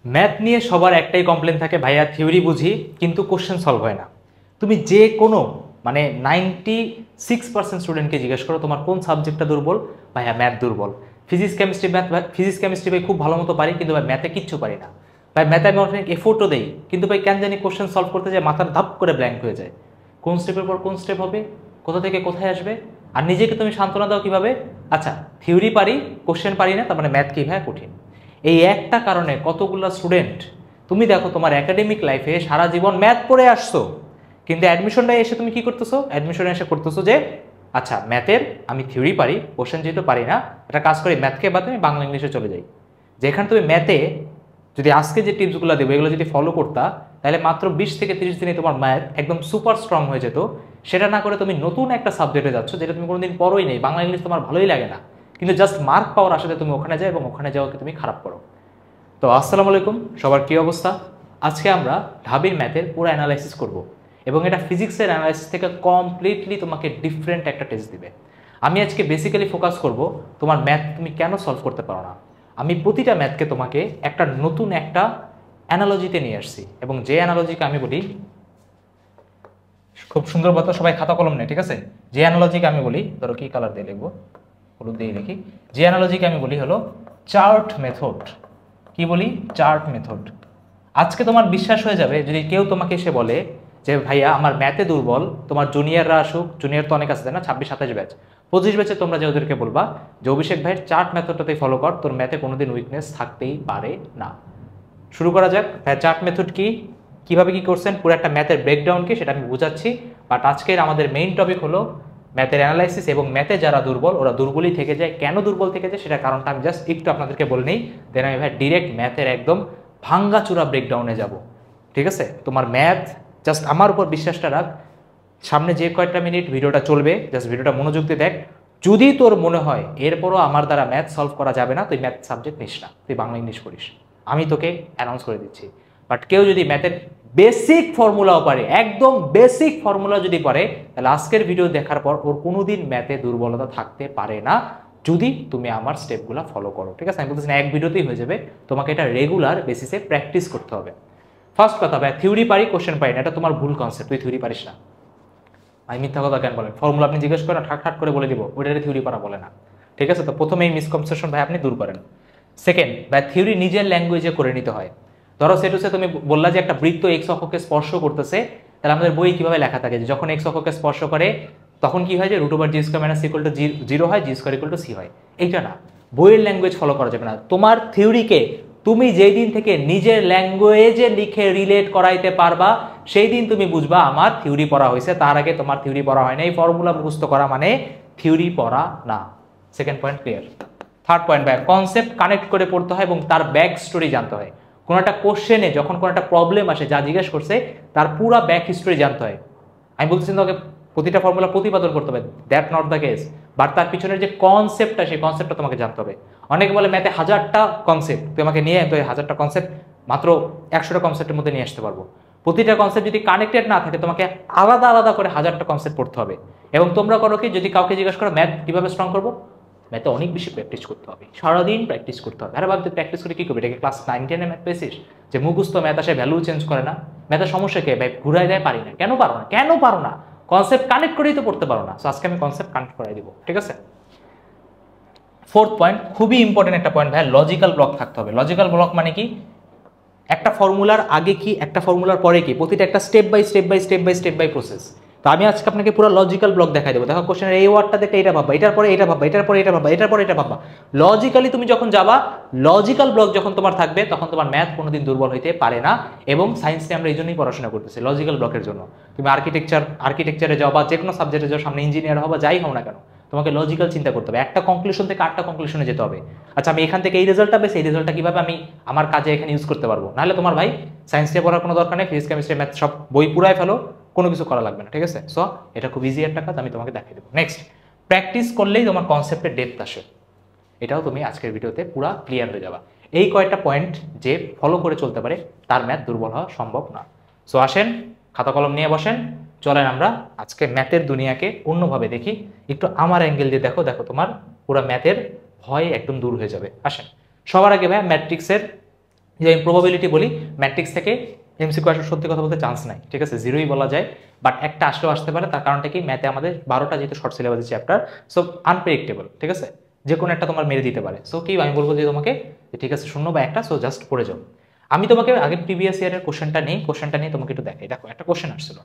Math নিয়ে সবার একটাই কমপ্লেন থাকে, ভাইয়া থিওরি বুঝি কিন্তু কোশ্চেন সলভ হয় না। তুমি যে কোনো 96% স্টুডেন্টকে জিজ্ঞেস করো তোমার কোন সাবজেক্টটা দুর্বল, ভাইয়া ম্যাথ দুর্বল। ফিজিক্স কেমিস্ট্রি ভাই খুব ভালো মতো পারি, কিন্তু ভাই ম্যাথে কিচ্ছু পারি না। ভাই ম্যাথে আমি অনেক এফোর্টও দেই, কিন্তু ভাই কেন জানি কোশ্চেন সলভ করতে যায় মাথার ধাপ করে ব্ল্যাঙ্ক হয়ে যায়। কোন স্টেপের পর কোন স্টেপ হবে, কোথা থেকে কোথায় আসবে, আর নিজেকে তুমি সান্ত্বনা দাও কিভাবে? আচ্ছা, থিওরি পারি, কোশ্চেন পারি না, তার মানে ম্যাথ কি ভাই কঠিন। এই একটা কারণে কতগুলো স্টুডেন্ট, তুমি দেখো তোমার একাডেমিক লাইফে সারা জীবন ম্যাথ পড়ে আসছো, কিন্তু অ্যাডমিশনটা এসে তুমি কি করতেছো? অ্যাডমিশনে এসে করতেছো যে আচ্ছা ম্যাথের আমি থিওরি পারি, কোশ্চেন যেহেতু পারি না, একটা কাজ করি ম্যাথকে বাদ আমি বাংলা ইংলিশে চলে যাই। যেখানে তুমি ম্যাথে যদি আজকে যে টিপসগুলো দেবো এগুলো যদি ফলো করতা, তাহলে মাত্র 20 থেকে 30 দিনে তোমার ম্যাথ একদম সুপার স্ট্রং হয়ে যেত। সেটা না করে তুমি নতুন একটা সাবজেক্টে যাচ্ছ যেটা তুমি কোনোদিন পড়োই নেই, বাংলা ইংলিশ তোমার ভালোই লাগে না, কিন্তু জাস্ট মার্ক পাওয়ার আশাতে তুমি ওখানে যাও এবং ওখানে যাওয়াকে তুমি খারাপ করো। তো আসসালামু আলাইকুম, সবার কী অবস্থা? আজকে আমরা ঢাবির ম্যাথের পুরো অ্যানালাইসিস করব এবং এটা ফিজিক্সের অ্যানালাইসিস থেকে কমপ্লিটলি তোমাকে ডিফারেন্ট একটা টেস্ট দিবে। আমি আজকে বেসিক্যালি ফোকাস করব তোমার ম্যাথ তুমি কেন সলভ করতে পারো না। আমি প্রতিটা ম্যাথকে তোমাকে একটা নতুন একটা অ্যানালজিতে নিয়ে আসছি, এবং যে অ্যানালজিকে আমি বলি, খুব সুন্দর মতো সবাই খাতা কলম নেই, ঠিক আছে? যে অ্যানালজিকে আমি বলি, ধরো কি কালার দিয়ে লিখবো, হলুদ দিয়ে লিখি। যে অ্যানালজিকে আমি বলি হলো চার্ট মেথড। কি বলি? Chart method. আজকে তোমার বিশ্বাস হয়ে যাবে যদি কেউ তোমাকে এসে বলে যে ভাইয়া আমার ম্যাথে দুর্বল, তোমার জুনিয়ররা আসুক, জুনিয়র তো অনেক আছে তাই না, 26-27 ব্যাচ, 25 ব্যাচে তোমরা যে ওদেরকে বলবা যে অভিষেক ভাইয়ের চার্ট মেথডটাতেই ফলো কর, তোর ম্যাথে কোনোদিন উইকনেস থাকতেই পারে না। শুরু করা যাক। ভাইয়া চার্ট মেথড কি, কিভাবে কি করছেন, পুরো একটা ম্যাথের ব্রেকডাউন কি সেটা আমি বুঝাচ্ছি। বাট আজকের আমাদের মেইন টপিক হলো ম্যাথের অ্যানালাইসিস, এবং ম্যাথে যারা দুর্বল ওরা দুর্বলই থেকে যায়। কেন দুর্বল থেকে যায় সেটা কারণটা আমি জাস্ট একটু আপনাদেরকে বলে নিই, দেন আমি ভাই ডিরেক্ট ম্যাথের একদম ভাঙ্গাচুরা ব্রেকডাউনে যাব। ঠিক আছে? তোমার ম্যাথ জাস্ট আমার উপর বিশ্বাসটা রাখ, সামনে যে কয়েকটা মিনিট ভিডিওটা চলবে জাস্ট ভিডিওটা মনোযোগ দিয়ে দেখ। যদি তোর মনে হয় এরপরও আমার দ্বারা ম্যাথ সলভ করা যাবে না, তুই ম্যাথ সাবজেক্ট নিস না, তুই বাংলা ইংলিশ করিস, আমি তোকে অ্যানাউন্স করে দিচ্ছি। বাট কেউ যদি ম্যাথের বেসিক ফর্মুলাও পারে, একদম বেসিক ফর্মুলা যদি পারে, তাহলে আজকের ভিডিও দেখার পর ওর কোনোদিন ম্যাথে দুর্বলতা থাকতে পারে না, যদি তুমি আমার স্টেপগুলো ফলো করো। ঠিক আছে? আমি বলতেছি না এক ভিডিওতেই হয়ে যাবে, তোমাকে এটা রেগুলার বেসিসে প্র্যাকটিস করতে হবে। ফার্স্ট কথা ভাই, থিওরি পারি কোশ্চেন পারি না, এটা তোমার ভুল কনসেপ্ট। তুই থিওরি পারিস না, আমি মিথ্যা কথা কেন বলেন? ফর্মুলা আপনি জিজ্ঞেস করেন, ঠাক ঠাক করে বলে দিব, ওইটারে থিওরি পারা বলে না। ঠিক আছে? তো প্রথমে এই মিসকনসেপশন ভাই আপনি দূর করেন। সেকেন্ড ভাই, থিওরি নিজের ল্যাঙ্গুয়েজে করে নিতে হয়। ধরো সেটুসে তুমি বললা যে একটা বৃত্ত এক্স অক্ষকে স্পর্শ করতেছে, তাহলে আমাদের বই কিভাবে লেখা থাকে যে যখন এক্স অক্ষকে স্পর্শ করে তখন কি হয়, যে √g²-c=0 হয়, g²=c হয়। এইটা না, বইয়ের ল্যাঙ্গুয়েজ ফলো করা যাবে না। তোমার থিওরিকে তুমি যেই দিন থেকে নিজের ল্যাঙ্গুয়েজে লিখে রিলেট করাইতে পারবা সেই দিন তুমি বুঝবা আমার থিওরি পড়া হয়েছে। তার আগে তোমার থিওরি পড়া হয় না। এই ফর্মুলা মুখস্থ করা মানে থিওরি পড়া না। Second point clear. Third point ভাই, কনসেপ্ট কানেক্ট করে পড়তে হয় এবং তার ব্যাক স্টোরি জানতে হয়। কোনো একটা কোশ্চেনে যখন কোনো একটা প্রবলেম আসে, যা জিজ্ঞেস করছে তার পুরো ব্যাক হিস্টোরি জানতে হয়। আমি বলতেছি তোকে প্রতিটা ফর্মুলা প্রতিপাদন করতে হবে, that not the case, but তার পিছনের যে কনসেপ্টটা সেই কনসেপ্টটা তোমাকে জানতে হবে। অনেকে বলে ম্যাথে 1000টা কনসেপ্ট, তুই আমাকে নিয়ে তো 1000টা কনসেপ্ট মাত্র 100টা কনসেপ্টের মধ্যে নিয়ে আসতে পারবো। প্রতিটা কনসেপ্ট যদি কানেক্টেড না থাকে তোমাকে আলাদা আলাদা করে 1000টা কনসেপ্ট পড়তে হবে। এবং তোমরা করো কি, যদি কাউকে জিজ্ঞেস করো ম্যাথ কীভাবে স্ট্রং করবো, ম্যাথে অনেক বেশি প্র্যাকটিস করতে হবে, সারাদিন প্র্যাকটিস করতে হবে। আরে ভাবতে প্র্যাকটিস করে কী করবে? এটাকে ক্লাস 9-10 ম্যাথ পেয়েছিস যে মুখস্থ ম্যাথ আসে, ভ্যালু চেঞ্জ করে না? ম্যাথের সমস্যা কে ভাই? ঘুরাই দেয়, পারি না। কেন পারো না? কেন পারো না? কনসেপ্ট কানেক্ট করেই তো পড়তে পারো না। সো আজকে আমি কনসেপ্ট কানেক্ট করাই দিব। ঠিক আছে? ফোর্থ পয়েন্ট, খুবই ইম্পর্টেন্ট একটা পয়েন্ট ভাই, লজিক্যাল ব্লক থাকতে হবে। লজিক্যাল ব্লক মানে কি? একটা ফর্মুলার আগে কি, একটা ফর্মুলার পরে কি, প্রতিটা একটা স্টেপ বাই প্রসেস। তো আমি আজকে আপনাকে পুরো লজিক্যাল ব্লক দেখাই দেবো। দেখো কোশ্চেনের এই ওয়ার্ডটা দেখে এটা ভাববা, এটার পরে এটা ভাববা, এটার পরে এটা ভাববা, এটার পরে এটা ভাববা। লজিক্যালি তুমি যখন যাবা, লজিক্যাল ব্লক যখন তোমার থাকবে, তখন তোমার ম্যাথ কোনোদিন দুর্বল হইতে পারে না। এবং সায়েন্স নিয়ে আমরা এই জন্যই পড়াশোনা করতেছি, লজিক্যাল ব্লকের জন্য। তুমি আর্কিটেকচারে যাও বা যে কোনো সাবজেক্টে যাও, সামনে ইঞ্জিনিয়ার হও বা যাই হও না কেন, তোমাকে লজিক্যাল চিন্তা করতে হবে। একটা কনক্লুশন থেকে আটটা কনক্লুশনে যেতে হবে। আচ্ছা, আমি এখান থেকে এই রেজাল্টটা পেয়েছি, এই রেজাল্টটা কিভাবে আমি আমার কাজে এখানে ইউজ করতে পারবো? নাহলে তোমার ভাই সায়েন্স নিয়ে পড়ার কোনো দরকার নেই, ফিজিক্স কেমিস্ট্রি ম্যাথ সব বই পুরাই ফেলো, কোনো কিছু করা লাগবে না। ঠিক আছে? সো এটা খুব ইজি একটা কাজ, আমি তোমাকে দেখিয়ে দেবো। নেক্সট, প্র্যাকটিস করলেই তোমার কনসেপ্টের ডেপথ আসে, এটাও তুমি আজকের ভিডিওতে পুরো ক্লিয়ার হয়ে যাবা। এই কয়েকটা পয়েন্ট যে ফলো করে চলতে পারে তার ম্যাথ দুর্বল হওয়া সম্ভব না। সো আসেন, খাতা কলম নিয়ে বসেন, চলেন আমরা আজকে ম্যাথের দুনিয়াকে অন্যভাবে দেখি। একটু আমার অ্যাঙ্গেল দিয়ে দেখো, দেখো তোমার পুরো ম্যাথের ভয় একদম দূর হয়ে যাবে। আসেন, সবার আগে ভাই ম্যাট্রিক্সের যে আমি প্রবাবিলিটি বলি ম্যাট্রিক্স থেকে এমসিকিউ আসার সত্যি কথা বলতে চান্স নাই, ঠিক আছে, জিরোই বলা যায়, বাট একটা আসলেও আসতে পারে। তার কারণটা কি, ম্যাথে আমাদের 12টা যেহেতু শর্ট সিলেবাসের চ্যাপ্টার, সো আনপ্রেডিক্টেবল, ঠিক আছে, যে কোনো একটা তোমার মেরে দিতে পারে। সো কি আমি বলবো যে তোমাকে ঠিক আছে 0 বা 1টা, সো জাস্ট পড়ে যাও। আমি তোমাকে আগের প্রিভিয়াস ইয়ারের কোশ্চেনটা নিয়ে তোমাকে একটু দেখাই। দেখো একটা কোশ্চেন আসছিল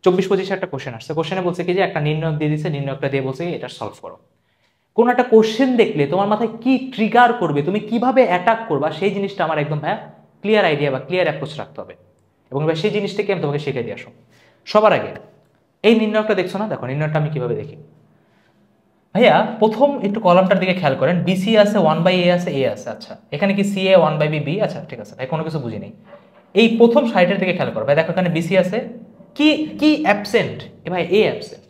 24-25 একটা কোশ্চেন আসছে। কোশ্চেনে বলছে কি যে একটা নির্ণয়ক দিয়ে দিচ্ছে, নির্ণয়কটা দিয়ে বলছে এটা সলভ করো। কোন একটা কোশ্চেন দেখলে তোমার মাথায় কি ট্রিগার করবে, তুমি কিভাবে অ্যাটাক করবা, সেই জিনিসটা আমার একদম ভাইয়া ক্লিয়ার আইডিয়া বা ক্লিয়ার অ্যাপ্রোচ রাখতে হবে। এবং ভাই সেই জিনিসটাকে আমি তোমাকে শিখিয়ে দিয়ে আসো। সবার আগে এই নির্ণয়কটা দেখছো না, দেখো নির্ণয়টা আমি কিভাবে দেখি ভাইয়া। প্রথম একটু কলামটার দিকে খেয়াল করেন, বিসি আছে 1/a আছে, এ আছে, আচ্ছা এখানে কি সি এ 1/b বি, আচ্ছা ঠিক আছে ভাই, কোনো কিছু বুঝি নেই। এই প্রথম সাইডের দিকে খেয়াল করো ভাই, দেখো এখানে বিসি আছে, কি কি অ্যাবসেন্ট, এ ভাই এ অ্যাবসেন্ট।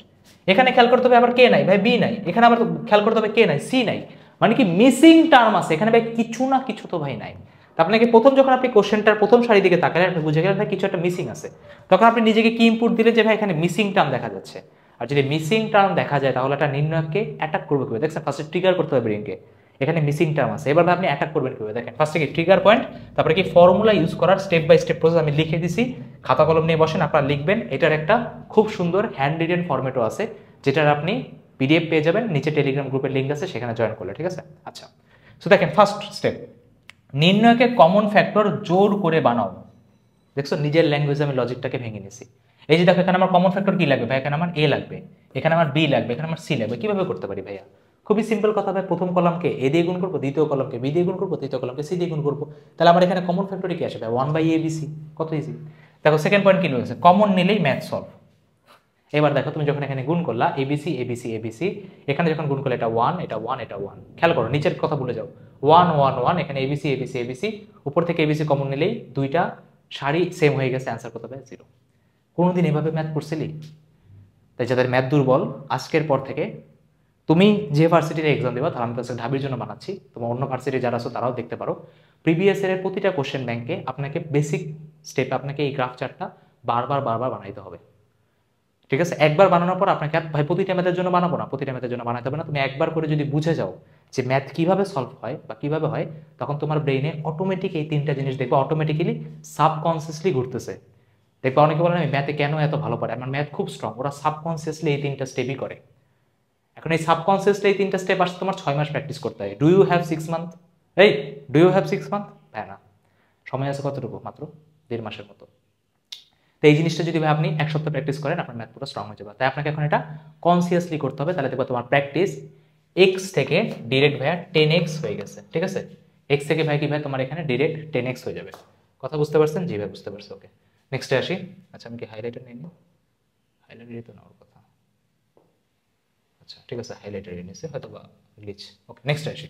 এখানে খেয়াল করতে হবে আবার কে নাই, ভাই বি নাই। এখানে আবার খেয়াল করতে হবে কে নাই, সি নাই। মানে কি মিসিং টার্ম আছে এখানে ভাই, কিছু না কিছু তো ভাই নাই। আপনাকে প্রথম যখন আপনি কোশ্চেনটার প্রথম সারি দিকে তাকালেন, আপনি বুঝে গেলেন ভাই কিছু একটা মিসিং আছে। তখন আপনি নিজেকে কি ইনপুট দিলেন যে ভাই এখানে মিসিং টার্ম দেখা যাচ্ছে। আর যদি মিসিং টার্ম দেখা যায় তাহলে একটা নির্ণয়কে অ্যাটাক করবে কিভাবে, দেখছেন ফার্স্টে ট্রিগার করতে হবে ব্রেনকে, এখানে মিসিং টার্ম আছে, এবার আপনি অ্যাটাক করবেন কিভাবে দেখেন। ফার্স্টে কি ট্রিগার পয়েন্ট, তারপরে কি ফর্মুলা ইউজ করার স্টেপ বাই স্টেপ প্রসেস আমি লিখে দিছি। খাতা কলম নিয়ে বসেন, আপনারা লিখবেন। এটার একটা খুব সুন্দর হ্যান্ড রিটেন ফরম্যাটও আছে, যেটার আপনি পিডিএফ পেয়ে যাবেন, নিচে টেলিগ্রাম গ্রুপের লিঙ্ক আছে, সেখানে জয়েন করলে, ঠিক আছে। আচ্ছা সো দেখেন ফার্স্ট স্টেপ, নির্ণয়কে কমন ফ্যাক্টর জোর করে বানাও। দেখছো নিজের ল্যাঙ্গুয়েজে আমি লজিকটাকে ভেঙে নিছি। এই যে দেখো এখানে আমার কমন ফ্যাক্টর কি লাগবে ভাই, এখানে আমার এ লাগবে, এখানে আমার বি লাগবে, এখানে আমার সি লাগবে। কিভাবে করতে পারি ভাইয়া, খুবই সিম্পল কথা ভাই। প্রথম কলামকে এ দিয়ে গুণ করবো, দ্বিতীয় কলামকে বি দিয়ে গুণ করবো, তৃতীয় কলামকে সি দিয়ে গুণ করবো। তাহলে আমার এখানে কমন ফ্যাক্টরই কি আসে ভাই, 1/a b c, কত ইজি। দেখো সেকেন্ড পয়েন্ট কি রয়েছে, কমন নিলেই ম্যাথ সলভ। এবার দেখো তুমি যখন এখানে গুণ করলা এবিসি এবিসি এবিসি, এখানে যখন গুণ করলে এটা 1 এটা 1 এটা 1, খেয়াল করো নিচের কথা ভুলে যাও, 1 1 1, এখানে এবিসি এবিসি এবিসি, উপর থেকে এবিসি কমন নিলেই দুইটা সারি সেম হয়ে গেছে, অ্যান্সার কত হবে 0। কোনোদিন এভাবে ম্যাথ করছিলি? তাই যাদের ম্যাথ দুর্বল, আজকের পর থেকে তুমি যে ভার্সিটির এক্সাম দেবা, তাহলে আমি তো ঢাবির জন্য বানাচ্ছি, তোমার অন্য ভার্সিটি যারা আছো তারাও দেখতে পারো। প্রিভিয়াস ইয়ারের প্রতিটা কোশ্চেন ব্যাংকে আপনাকে বেসিক স্টেপে আপনাকে এই গ্রাফ চার্টটা বারবার বারবার বানাইতে হবে, ঠিক আছে। একবার বানানোর পর আপনাকে ভাই প্রতিটা ম্যাথের জন্য বানাবো না, প্রতিটা ম্যাথের জন্য বানাতে হবে না। তুমি একবার করে যদি বুঝে যাও যে ম্যাথ কিভাবে সলভ হয় বা কিভাবে হয়, তখন তোমার ব্রেইনে অটোমেটিক এই তিনটা জিনিস দেখবে অটোমেটিক্যালি সাবকনসিয়াসলি ঘুরতেছে। দেখবে অনেকে বলেন আমি ম্যাথে কেন এত ভালো পারে, আমার ম্যাথ খুব স্ট্রং। ওরা সাবকনসিয়াসলি এই তিনটা স্টেপই করে। এখন এই সাবকনসিয়াসলি এই তিনটা স্টেপ আসতে তোমার 6 মাস প্র্যাকটিস করতে হয়। Do you have 6 month? এই ডু ইউ হ্যাভ 6 মান্থ? হ্যাঁ না, সময় আছে কতটুকু, মাত্র 1.5 মাসের মতো। তো এই জিনিসটা যদি ভাই আপনি 1 সপ্তাহ প্র্যাকটিস করেন, আপনার ম্যাথ পুরো স্ট্রং হয়ে যাবে। তাই আপনাকে এখন এটা কনসিয়াসলি করতে হবে, তাহলে দেখবো তোমার প্র্যাকটিস এক্স থেকে ডিরেক্ট ভাইয়া 10x হয়ে গেছে, ঠিক আছে। এক্স থেকে ভাই কি ভাই তোমার এখানে ডিরেক্ট 10x হয়ে যাবে। কথা বুঝতে পারছেন? জি ভাই বুঝতে পারছি, ওকে নেক্সটে আসি। আচ্ছা আমি কি হাইলাইটার নিয়ে নিই, হাইলাইটারই তো নেওয়ার কথা। আচ্ছা ঠিক আছে, হাইলাইটার নিয়েছে হয়তো বা গ্লিচ, ওকে নেক্সটে আসি।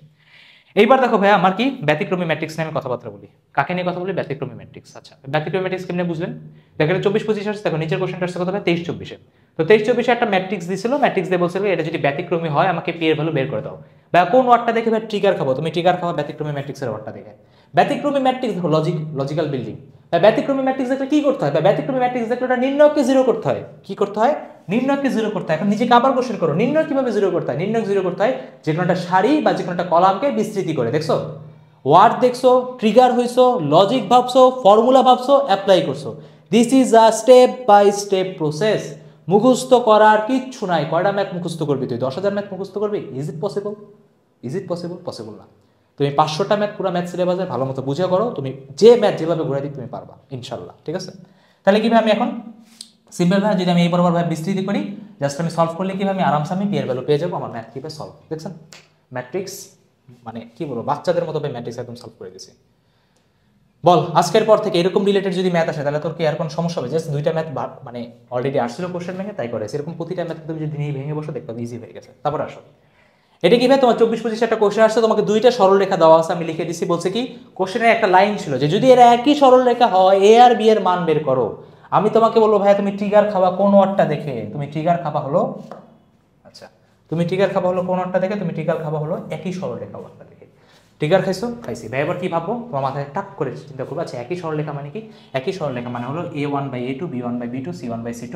এইবার দেখো ভাই আমার কি ব্যতিক্রমী ম্যাট্রিক্স নিয়ে আমি কথাবার্তা বলি। কাকে নিয়ে কথা বলি? ব্যতিক্রমী ম্যাট্রিক্স। আচ্ছা ব্যতিক্রমী ম্যাট্রিক্স কেমনে বুঝলেন? দেখেন 24-25 আসছে, দেখো নিচের কোশ্চেনটা আসছে কত ভাই 23-24-এ। তো 23-24-এ একটা ম্যাট্রিক্স দিছিল, ম্যাট্রিক্স দিয়ে বলছিল এটা যদি ব্যতিক্রমী হয় আমাকে পি এর ভ্যালু বের করে দাও। বা কোন ওয়ার্ডটা দেখে ভাই ট্রিগার খাবো, তুমি ট্রিগার খাওয়া ব্যতিক্রমী ম্যাট্রিক্সের ওয়ার্ডটা দেখে। ব্যতিক্রমী ম্যাট্রিক্স দেখো লজিক্যাল বিল্ডিং। ব্যতিক্রমী ম্যাট্রিক্স দেখলে কি করতে হয়? ব্যতিক্রমী ম্যাট্রিক্স দেখলে ওটা নির্ণয়কে জিরো করতে হয়। কি করতে হয়? নির্ণয়কে জিরো করতে হয়। এখন নিজেকে আবার কোশ্চেন করো, নির্ণয় কিভাবে জিরো করতে হয়? নির্ণয় জিরো করতে হয় যে কোনো একটা সারি বা যে কোনো একটা কলামকে বিস্তৃতি করে। দেখছো ওয়ার্ড দেখছো, ট্রিগার হইছো, লজিক ভাবছো, ফর্মুলা ভাবছো, অ্যাপ্লাই করছো। This is a step by step process. মুখস্থ করার কিচ্ছু নাই। কয়টা ম্যাথ মুখস্থ করবি তুই? 10,000 ম্যাথ মুখস্থ করবি? Is it possible? Is it possible? Possible না। তুমি 500টা ম্যাথ পুরো ম্যাথ সিলেবাসে ভালো মতো বুঝে করো, তুমি যে ম্যাথ যেভাবে ঘুরে দিই তুমি পারবা ইনশাল্লাহ, ঠিক আছে। তাহলে কিভাবে আমি এখন সিম্পল ভাবে যদি আমি এই বরাবর ভাবে বিস্তৃতি করি, জাস্ট আমি সলভ করলে কিভাবে আমি আরামসে আমি পি এর ভ্যালু পেয়ে যাবো, আমার ম্যাথ কিভাবে সলভ। দেখছেন ম্যাট্রিক্স মানে কি বলবো, বাচ্চাদের মতো ম্যাট্রিক্স একদম সলভ করে দিয়েছি। বল আজকের পর থেকে এরকম রিলেটেড যদি ম্যাথ আসে তাহলে তোর কি আর কোনো সমস্যা হবে? জাস্ট দুইটা ম্যাথ মানে অলরেডি আসছিল কোশ্চেন ভেঙে, তাই করে এরকম প্রতিটা ম্যাথ তুমি যদি নিয়ে ভেঙে বসো দেখবে ইজি হয়ে গেছে। তারপর আসো এটা কি ভাই তোমার 24-25 একটা কোশ্চেন আসছে, তোমাকে দুইটা সরলরেখা দেওয়া আছে, আমি লিখে দিছি। বলছে কি কোশ্চেনে একটা লাইন ছিল যে যদি এরা একই সরলরেখা হয় এ আর বি এর মান বের করো। আমি তোমাকে বলবো ভাই তুমি ট্রিগার খাবা কোন ওয়ার্ডটা দেখে? তুমি ট্রিগার খাবা হলো, আচ্ছা তুমি ট্রিগার খাবা হলো কোন ওয়ার্ডটা দেখে? তুমি ট্রিগার খাবা হলো একই সরলরেখা ওয়ার্ডটা দেখে। ট্রিগার খাইছো? খাইছি ভাই। এবার কি ভাববো? তোমার মাথায় টাক করে চিন্তা করবো, আচ্ছা একই সরলরেখা মানে কি? একই সরলরেখা মানে হলো a1/a2 b1/b2 c1/c2,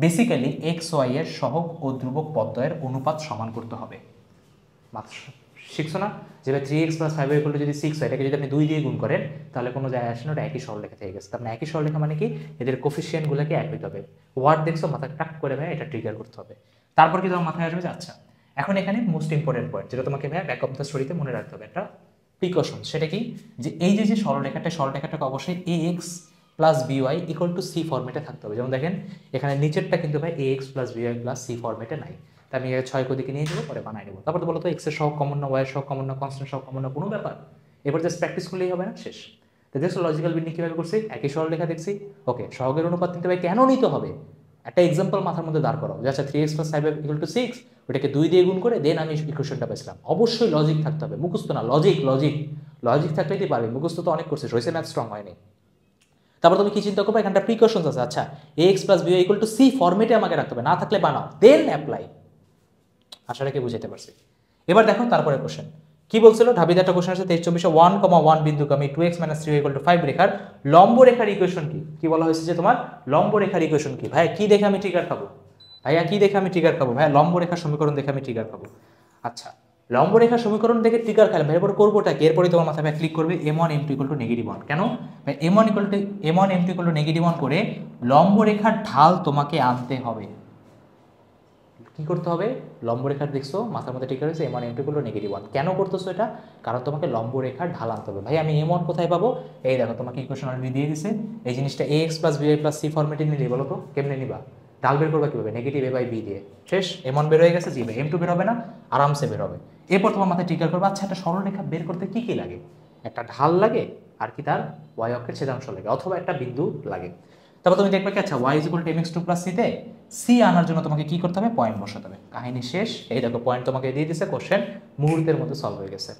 basically x Y এর সহগ ও ধ্রুবক পদ্বয়ের অনুপাত সমান করতে হবে। মাত্র শিখছো না যে ভাই 3x + 5y = যদি 6 হয়, এটাকে যদি আপনি 2 দিয়ে গুণ করেন তাহলে কোনো যায় আসে না, ওটা একই সরলরেখা থেকে গেছে। তার মানে একই সরলরেখা মানে কি, এদের কোফিসিয়েন্টগুলোকে এক হইতে হবে। ওয়ার্ড দেখছো, মাথা টাক করে ভাই এটা ট্রিগার করতে হবে। তারপর কি তোমার মাথায় আসবে যে আচ্ছা এখন এখানে মোস্ট ইম্পর্টেন্ট পয়েন্ট যেটা তোমাকে ভাই ব্যাক অফ দ্য স্টোরিতে মনে রাখতে হবে, একটা প্রিকশন। সেটা কি, যে এই যে সরলরেখাটাকে অবশ্যই ax + by = c ফরম্যাটে থাকতে হবে। যেমন দেখেন এখানে নিচেরটা কিন্তু ভাই ax + by + c ফরম্যাটে নাই, তাই আমি 6 কোদিকে নিয়ে যাবো, পরে বানাই নেবো। তারপর তো বলো তো এক্স এর সহগ কমন না, ওয়াই এর সহগ কমন না, কনস্ট্যান্ট সহগ কমন না, কোনো ব্যাপার। এবার জাস্ট প্র্যাকটিস করলেই হবে না, শেষ। তো দেখছো লজিক্যাল বিল্ডিং কীভাবে করছি, একই সরলরেখা দেখছি, ওকে সহগের অনুপাত নিতে ভাই কেন নিতে হবে, একটা এক্সাম্পল মাথার মধ্যে দাঁড় করাও যে আচ্ছা 3x + 5y = 6, ওটাকে 2 দিয়ে গুণ করে দেন আমি ইকুয়েশনটা পেয়েছিলাম। অবশ্যই লজিক থাকতে হবে, মুখস্থ না, লজিক থাকলেই তুই পারবি, মুখস্থ তো অনেক করছিস, হয়েছে ম্যাথ স্ট্রং হয়নি। তারপর তুমি কি চিন্তা করবে, এখানটা প্রিকশনস আছে, আচ্ছা ax + by = c ফরম্যাটে আমাকে রাখতে হবে, না থাকলে বানাও, দেন অ্যাপ্লাই। আশা রেখে বুঝাতে পারছি। এবার দেখো তারপরে কোশ্চেন কি বলছিল, ঢাবিতে একটা কোশ্চেন আছে 23-24 1,1 বিন্দুগামী 2x - 3y = 5 রেখার লম্ব রেখার ইকুয়েশন কি বলা হয়েছে যে তোমার লম্ব রেখার ইকুয়েশন কি। ভাইয়া কি দেখে আমি ট্রিগার খাবো, ভাইয়া লম্ব রেখার সমীকরণ দেখে আমি ট্রিগার খাবো। আচ্ছা লম্ব রেখার সমীকরণ দেখে ট্রিগার খেলাম, এরপর করবোটা কি, এরপরে তোমার মাথায় ক্লিক করবে m1 m2 = -1। কেন ভাই m1 m2 = -1 করে লম্ব রেখার ঢাল তোমাকে আনতে হবে। কি করতে হবে, লম্ব রেখার দেখছো মাথার মধ্যে ঠিক আছে m1 m2 = -1, কেন করতেছো এটা, কারণ তোমাকে লম্ব রেখার ঢাল আনতে হবে। ভাই আমি m1 কোথায় পাবো, এই দেখো তোমাকে ইকুয়েশন অলরেডি দিয়ে দিছে, এই জিনিসটা ax + by + c ফরম্যাটে নিলে বলো তো কেমনে নিবা, ঢাল বের করবা কিভাবে, -a/b দিয়ে, শেষ। m1 বের হয়ে গেছে, জি ভাই m2 বের হবে না, আরামসে বের হবে। এরপর তোমার মাথায় ট্রিগার করবে আচ্ছা একটা সরলরেখা বের করতে কি কি লাগে, একটা ঢাল লাগে আর কি তার y অক্ষের ছেদাংশ লাগে অথবা একটা বিন্দু লাগে। তারপর তুমি দেখবে কি আচ্ছা y = mx2 + c তে c আনার জন্য তোমাকে কি করতে হবে, পয়েন্ট বসাতে হবে, কাহিনী শেষ। এই দেখো পয়েন্ট তোমাকে দিয়ে দিছে, কোশ্চেন মুহূর্তের মধ্যে সলভ হয়ে গেছে।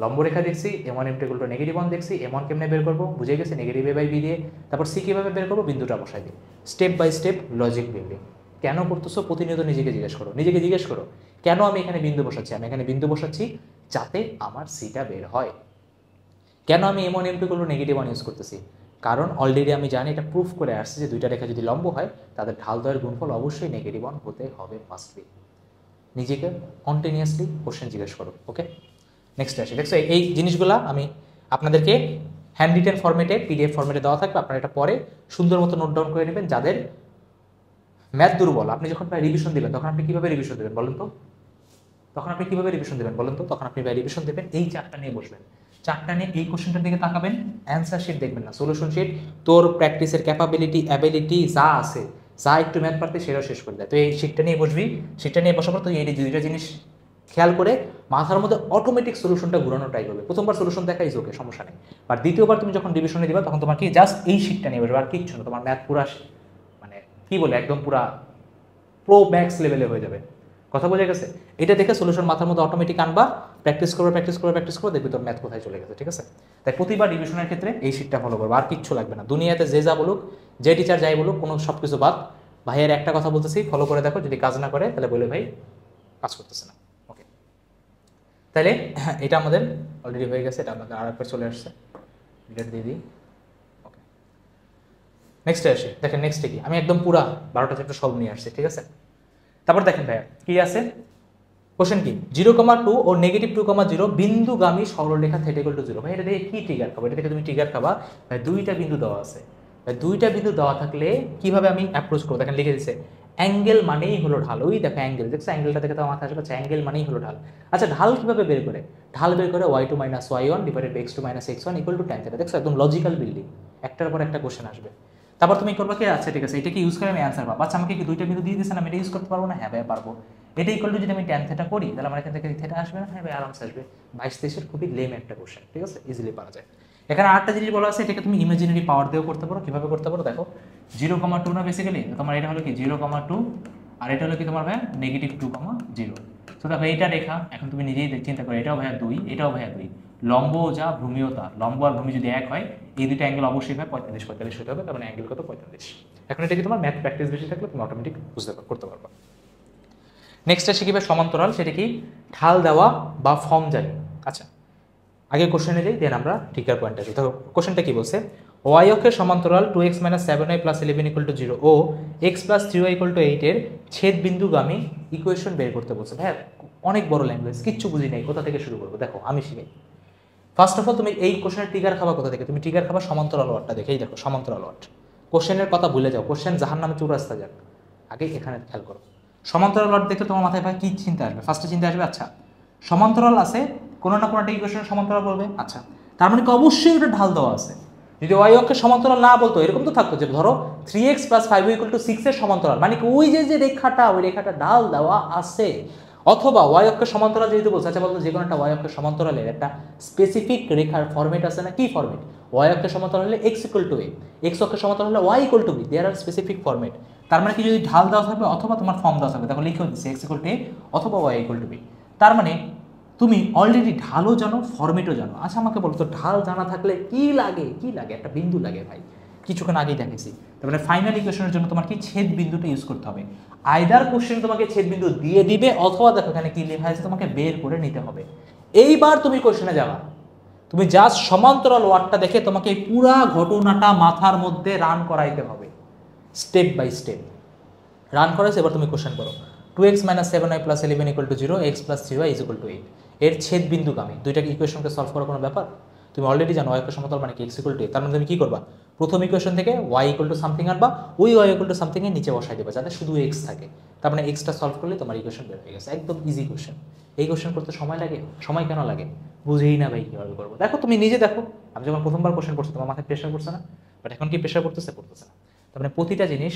লম্ব রেখা দেখছি m1 m2 = -1 দেখছি, m1 কেমনে বের করবো বুঝে গেছে, -a/b দিয়ে, তারপর c কিভাবে বের করবো, বিন্দুটা বসাই দিই, step by step logic building. কেন করতেছো প্রতিনিয়ত নিজেকে জিজ্ঞেস করো কেন আমি এখানে বিন্দু বসাচ্ছি, আমি এখানে বিন্দু বসাচ্ছি যাতে আমার সিটা বের হয়। কেন আমি m1 m2 = -1 ইউজ করতেছি, কারণ অলরেডি আমি জানি এটা প্রুফ করে আসছে যে দুইটা রেখা যদি লম্ব হয় তাদের ঢাল দ্বয়ের গুণফল অবশ্যই -1 হতে হবে, মাস্ট বি। নিজেকে কন্টিনিউয়াসলি কোশ্চেন জিজ্ঞেস করো, ওকে। নেক্সট আসে, দেখছো এই জিনিসগুলা আমি আপনাদেরকে হ্যান্ড রিটেন ফরম্যাটে পিডিএফ ফরম্যাটে দেওয়া থাকবে, আপনারা এটা পরে সুন্দর মতো নোট ডাউন করে নেবেন। যাদের ম্যাথ দুর্বল, আপনি যখন রিভিশন দেবেন তখন আপনি কিভাবে রিভিশন দেবেন বলেন তো, তখন আপনি রিভিশন দেবেন এই চারটা নিয়ে বসবেন, চারটা নিয়ে এই কোশ্চেনটার দিকে তাকাবেন, অ্যান্সার শিট দেখবেন না, সলিউশন শিট, তোর প্র্যাকটিসের ক্যাপাবিলিটি অ্যাবিলিটি যা আছে, যা একটু ম্যাথ পারতে সেটাও শেষ করে দেয়। তো এই শিটটা নিয়ে বসবি, শিটটা নিয়ে বসার পর তো এই দুইটা জিনিস খেয়াল করে মাথার মধ্যে অটোমেটিক সলিউশনটা ঘুরানো ট্রাই করবে। প্রথমবার সলিউশন দেখা ইজ ওকে, সমস্যা নেই, আর দ্বিতীয়বার তুমি যখন রিভিশনে দিবা তখন তোমার কি জাস্ট এই শিটটা নিয়ে বসবে, আর কিচ্ছু না, তোমার ম্যাথ পুরা মানে কি বলে একদম পুরা প্রো ম্যাক্স লেভেলে হয়ে যাবে। কথা বোঝা গেছে, এটা দেখে সলিউশন মাথার মধ্যে অটোমেটিক আনবা, প্র্যাকটিস করবে দেখবি তোর ম্যাথ কোথায় চলে গেছে, ঠিক আছে। তাই প্রতিবার রিভিশনের ক্ষেত্রে এই শিটটা ফলো করবো, আর কিচ্ছু লাগবে না। দুনিয়াতে যে যা বলুক, যে টিচার যাই বলুক, কোনো সব কিছু বাদ, ভাইয়ের একটা কথা বলতেছি ফলো করে দেখো, যদি কাজ না করে তাহলে বলে ভাই কাজ করতেছে না, ওকে। তাহলে এটা আমাদের অলরেডি হয়ে গেছে, এটা আমাদের আর একবার চলে আসছে, ডিলেট দিয়ে দিই, ওকে। নেক্সটে আসি, দেখেন নেক্সটে কি, আমি একদম পুরা 12টা চ্যাপ্টার সলভ নিয়ে আসছি, ঠিক আছে। তারপর দেখেন ভাইয়া কি আছে, কোশ্চেন কি 0,2 ও -2,0 বিন্দুগামী সরলরেখা θ = 0। ভাই এটা দেখে কি ট্রিগার খাবো, এটা থেকে তুমি ট্রিগার খাবা, ভাই দুইটা বিন্দু দেওয়া আছে, ভাই দুইটা বিন্দু দেওয়া থাকলে কিভাবে আমি অ্যাপ্রোচ করবো, দেখেন লিখে দিচ্ছে অ্যাঙ্গেল মানেই হলো ঢাল, ওই দেখো অ্যাঙ্গেল, দেখছো অ্যাঙ্গেলটা দেখে তোমার মাথায় আসবে, অ্যাঙ্গেল মানেই হলো ঢাল। আচ্ছা ঢাল কিভাবে বের করে, ঢাল বের করে y2 - y1 / x2 - x1 = tan θ। দেখছো একদম লজিক্যাল বিল্ডিং, একটার পর একটা কোশ্চেন আসবে। তারপর তুমি করবা কি, আচ্ছা ঠিক আছে এটা কি ইউজ করে আমি অ্যান্সার পাবো, আচ্ছা আমাকে কি দুইটা বিন্দু দিয়ে দিয়েছেন আমি এটা ইউজ করতে পারবো না, হ্যাঁ ভাই পারবো। এটা ইকুয়াল টু যদি আমি tan θ করি তাহলে আমার এখান থেকে θ আসবে না, হ্যাঁ ভাই আরামসে আসবে। 22-23 খুবই লেম একটা কোশ্চেন, ঠিক আছে, ইজিলি পারা যায়। এখানে আরেকটা জিনিস বলা আছে, এটাকে তুমি ইমাজিনারি পাওয়ার দিয়েও করতে পারো, কিভাবে করতে পারো দেখো, 0,2 না বেসিক্যালি তোমার এটা হলো কি 0,2 আর এটা হলো কি তোমার ভাই -2,0। তো দেখো এইটা রেখা, এখন তুমি নিজেই চিন্তা করো, এটাও ভাইয়া 2, এটাও ভাইয়া 2, লম্ব যা ভূমিও তা, লম্ব আর ভূমি যদি এক হয় এই দুটো অ্যাঙ্গেল অবশ্যই ভাই 45 হতে হবে, কারণ অ্যাঙ্গেল কত 45। এখন এটা কি তোমার ম্যাথ প্র্যাকটিস বেশি থাকলে তুমি অটোমেটিক করতে পারবা। নেক্সট আসে কিভাবে সমান্তরাল, সেটা কি ঢাল দেওয়া বা ফর্ম জানি। আচ্ছা আগে কোশ্চেনে যাই, দেন আমরা ট্রিগার পয়েন্ট আসি। দেখো কোশ্চেনটা কি বলছে, y অক্ষের সমান্তরাল 2x - 7y + 11 = 0 ও x + 3y = 8 এর ছেদ বিন্দুগামী ইকুয়েশন বের করতে বলছে। হ্যাঁ অনেক বড় ল্যাঙ্গুয়েজ, কিচ্ছু বুঝি নাই, কোথা থেকে শুরু করবো? দেখো আমি শিখাই। ফার্স্ট অফ অল তুমি এই কোশ্চেনের ট্রিগার খাবা কোথা থেকে? তুমি ট্রিগার খাবা সমান্তরাল ওয়ার্ডটা দেখেই। দেখো সমান্তরাল ওয়ার্ড, কোশ্চেনের কথা ভুলে যাও, কোশ্চেন জাহান নামে চুরাস্তা যাক, আগে এখানে খেয়াল করো। সমান্তরাল ওয়ার্ড দেখে তোমার মাথায় ভাই কি চিন্তা আসবে? ফার্স্টে চিন্তা আসবে আচ্ছা সমান্তরাল আছে, কোনো না কোনো একটা ইকুয়েশনের সমান্তরাল বলবে, আচ্ছা তার মানে কি অবশ্যই ওটা ঢাল দেওয়া আছে। যদি ওয়াই অক্ষের সমান্তরাল না বলতো এরকম তো থাকতো যে ধরো 3x + 5y = 6 এর সমান্তরাল, মানে কি ওই যে রেখাটা, ওই রেখাটা ঢাল দেওয়া আছে। অথবা ওয়াই অক্ষের সমান্তরাল যেহেতু বলছে, আচ্ছা বলতো যে কোনো একটা ওয়াই অক্ষের সমান্তরালের একটা স্পেসিফিক রেখার ফরম্যাট আছে না? কি ফরম্যাট? ওয়াই অক্ষের সমান্তরাল হলে x = a, এক্স অক্ষের সমান্তরাল হলে y = b, দেয়ার আর স্পেসিফিক ফরম্যাট। তার মানে কি যদি ঢাল দেওয়া থাকবে অথবা তোমার ফর্ম দেওয়া থাকবে, দেখো লিখেও দিচ্ছে x = a অথবা y = b, তার মানে তুমি অলরেডি ঢালও জানো ফরম্যাটও জানো। আচ্ছা আমাকে বলো তো ঢাল জানা থাকলে কি লাগে? কি লাগে? একটা বিন্দু লাগে ভাই, কিছুক্ষণ আগেই দেখেছি। তারপরে ফাইনাল ইকুয়েশনের জন্য তোমার কি ছেদ বিন্দুটা ইউজ করতে হবে। আইদার কোশ্চেন তোমাকে ছেদ বিন্দু দিয়ে দিবে অথবা দেখো এখানে কি লেখা আছে তোমাকে বের করে নিতে হবে। এইবার তুমি কোশ্চেনে যাবা, তুমি জাস্ট সমান্তরাল ওয়ার্ডটা দেখে তোমাকে এই পুরা ঘটনাটা মাথার মধ্যে রান করাইতে হবে, স্টেপ বাই স্টেপ রান করাইছে। এবার তুমি কোশ্চেন করো 2x - 7y + 11 = 0, x + 3y = 8, এর ছেদ বিন্দুগামী দুইটা ইকুয়েশনকে সলভ করার কোনো ব্যাপার? তুমি অলরেডি জানো y অক্ষের সমতল মানে কি x = a, তার মানে তুমি কি করবা? প্রথম ইকুয়েশন থেকে y = সামথিং আনবা, ওই y = সামথিং এর নিচে বসাই দেবা যাতে শুধু x থাকে, তার মানে x টা সলভ করলে তোমার ইকুয়েশন বের হয়ে গেছে। একদম ইজি কোশ্চেন। এই কোশ্চেন করতে সময় লাগে? সময় কেন লাগে? বুঝেই না ভাই কীভাবে করবো। দেখো তুমি নিজে দেখো, আমি যখন প্রথমবার কোশ্চেন করছি তোমার মাথায় প্রেশার পড়ছে না? বাট এখন কি প্রেশার পড়তেছে? পড়তেছে না। তার মানে প্রতিটা জিনিস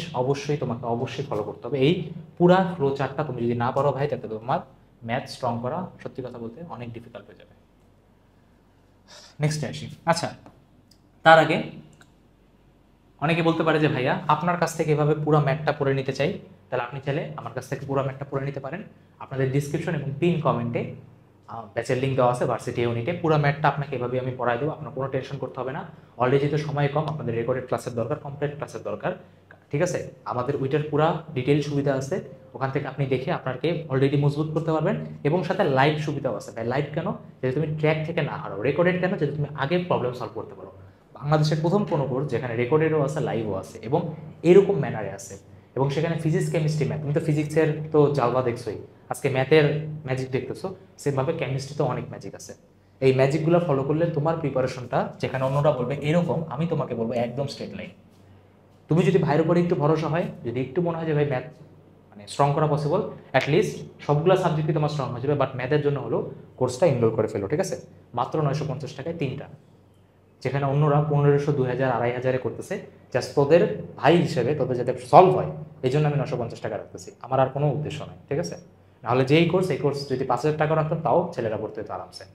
তোমাকে অবশ্যই ফলো করতে হবে। এই পুরা ফ্লো চার্টটা তুমি যদি না পারো ভাই, তাতে তোমার ম্যাথ স্ট্রং করা সত্যি কথা বলতে অনেক ডিফিকাল্ট হয়ে যাবে। নেক্সটে আসি। আচ্ছা তার আগে অনেকে বলতে পারে যে ভাইয়া আপনার কাছ থেকে এভাবে পুরো ম্যাথটা পড়ে নিতে চাই, তাহলে আপনি চাইলে আমার কাছ থেকে পুরো ম্যাথটা পড়ে নিতে পারেন। আপনাদের ডিসক্রিপশন এবং পিন কমেন্টে ব্যাচের লিঙ্ক দেওয়া আছে ভার্সিটি ইউনিটে। পুরো ম্যাথটা আপনাকে এভাবে আমি পড়াই দেবো, আপনার কোনো টেনশন করতে হবে না। অলরেডি তো সময় কম, আপনাদের রেকর্ডেড ক্লাসের দরকার, কমপ্লিট ক্লাসের দরকার, ঠিক আছে? আমাদের ওইটার পুরো ডিটেইল সুবিধা আছে, ওখান থেকে আপনি দেখে আপনাকে অলরেডি মজবুত করতে পারবেন। এবং সাথে লাইভ সুবিধাও আছে। ভাই লাইভ কেন? যদি তুমি ট্র্যাক থেকে না হারো। রেকর্ডেড কেন? যদি তুমি আগে প্রবলেম সলভ করতে পারো। বাংলাদেশের প্রথম কোনো কোর্স যেখানে রেকর্ডেডও আছে, লাইভও আছে এবং এরকম ম্যানারে আছে, এবং সেখানে ফিজিক্স, কেমিস্ট্রি, ম্যাথ, তুমি তো ফিজিক্সের তো জালবা দেখছোই, আজকে ম্যাথের ম্যাজিক দেখতেছো, সেমভাবে কেমিস্ট্রিতেও অনেক ম্যাজিক আছে। এই ম্যাজিকগুলো ফলো করলে তোমার প্রিপারেশনটা, যেখানে অন্যরা বলবে এরকম, আমি তোমাকে বলবো একদম স্ট্রেট লাইন। তুমি যদি ভাইয়ের উপরে একটু ভরসা হয়, যদি একটু মনে হয় যে ভাই ম্যাথ মানে স্ট্রং করা পসিবল, অ্যাটলিস্ট সবগুলো সাবজেক্টই তোমার স্ট্রং হয়ে যাবে, বাট ম্যাথের জন্য হলো কোর্সটা এনরোল করে ফেলো, ঠিক আছে? মাত্র 950 টাকায় 3টা, যেখানে অন্যরা 1500, 2000, 2500 করতেছে। জাস্ট তোদের ভাই হিসেবে তোদের যাতে সলভ হয় এই জন্য আমি 950 টাকা রাখতেছি, আমার আর কোনো উদ্দেশ্য নয়, ঠিক আছে? নাহলে যেই কোর্স, এই কোর্স যদি 5000 টাকা রাখতাম তাও ছেলেরা ভর্তি হতো আরামসে।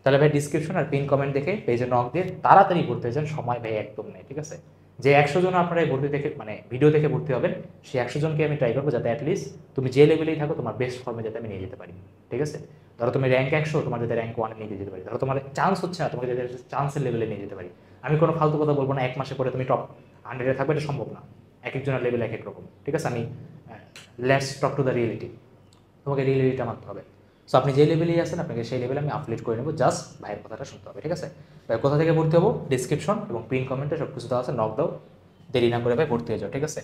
তাহলে ভাই ডিসক্রিপশন আর পিন কমেন্ট দেখে পেজে নক দিয়ে তাড়াতাড়ি ভর্তি হয়ে যান, সময় ভাই একদম নেই, ঠিক আছে? যে 100 জন আপনারা এই ভর্তি দেখে মানে ভিডিও দেখে ভর্তি হবেন, সেই 100 জনকে আমি ট্রাই করবো যাতে অ্যাটলিস্ট তুমি যে লেভেলেই থাকো তোমার বেস্ট ফর্মে যাতে আমি নিয়ে যেতে পারি, ঠিক আছে? ধরো তুমি র্যাঙ্ক 100, তোমার যাতে র্যাঙ্ক 1 নিয়ে যেতে পারি। ধরো তোমার চান্স হচ্ছে না, তোমাকে যাতে চান্সের লেভেলে নিয়ে যেতে পারি। আমি কোনো ফালতু কথা বলবো না, 1 মাসে পরে তুমি টপ 100-এ থাকবে, এটা সম্ভব না। এক একজনের লেভেল এক এক রকম, ঠিক আছে? আমি let's talk to the reality, তোমাকে রিয়েলিটিটা মানতে হবে। সো আপনি যে লেভেলেই আছেন আপনাকে সেই লেভেলে আমি আপডেট করে নেবো, জাস্ট ভাইয়ের কথাটা শুনতে হবে, ঠিক আছে? ভাই কোথা থেকে ভর্তি হবো? ডিসক্রিপশন এবং পিন কমেন্টে সব কিছু দেওয়া আছে, নক দাও, দেরি না করে ভাই ভর্তি হয়ে যাও, ঠিক আছে?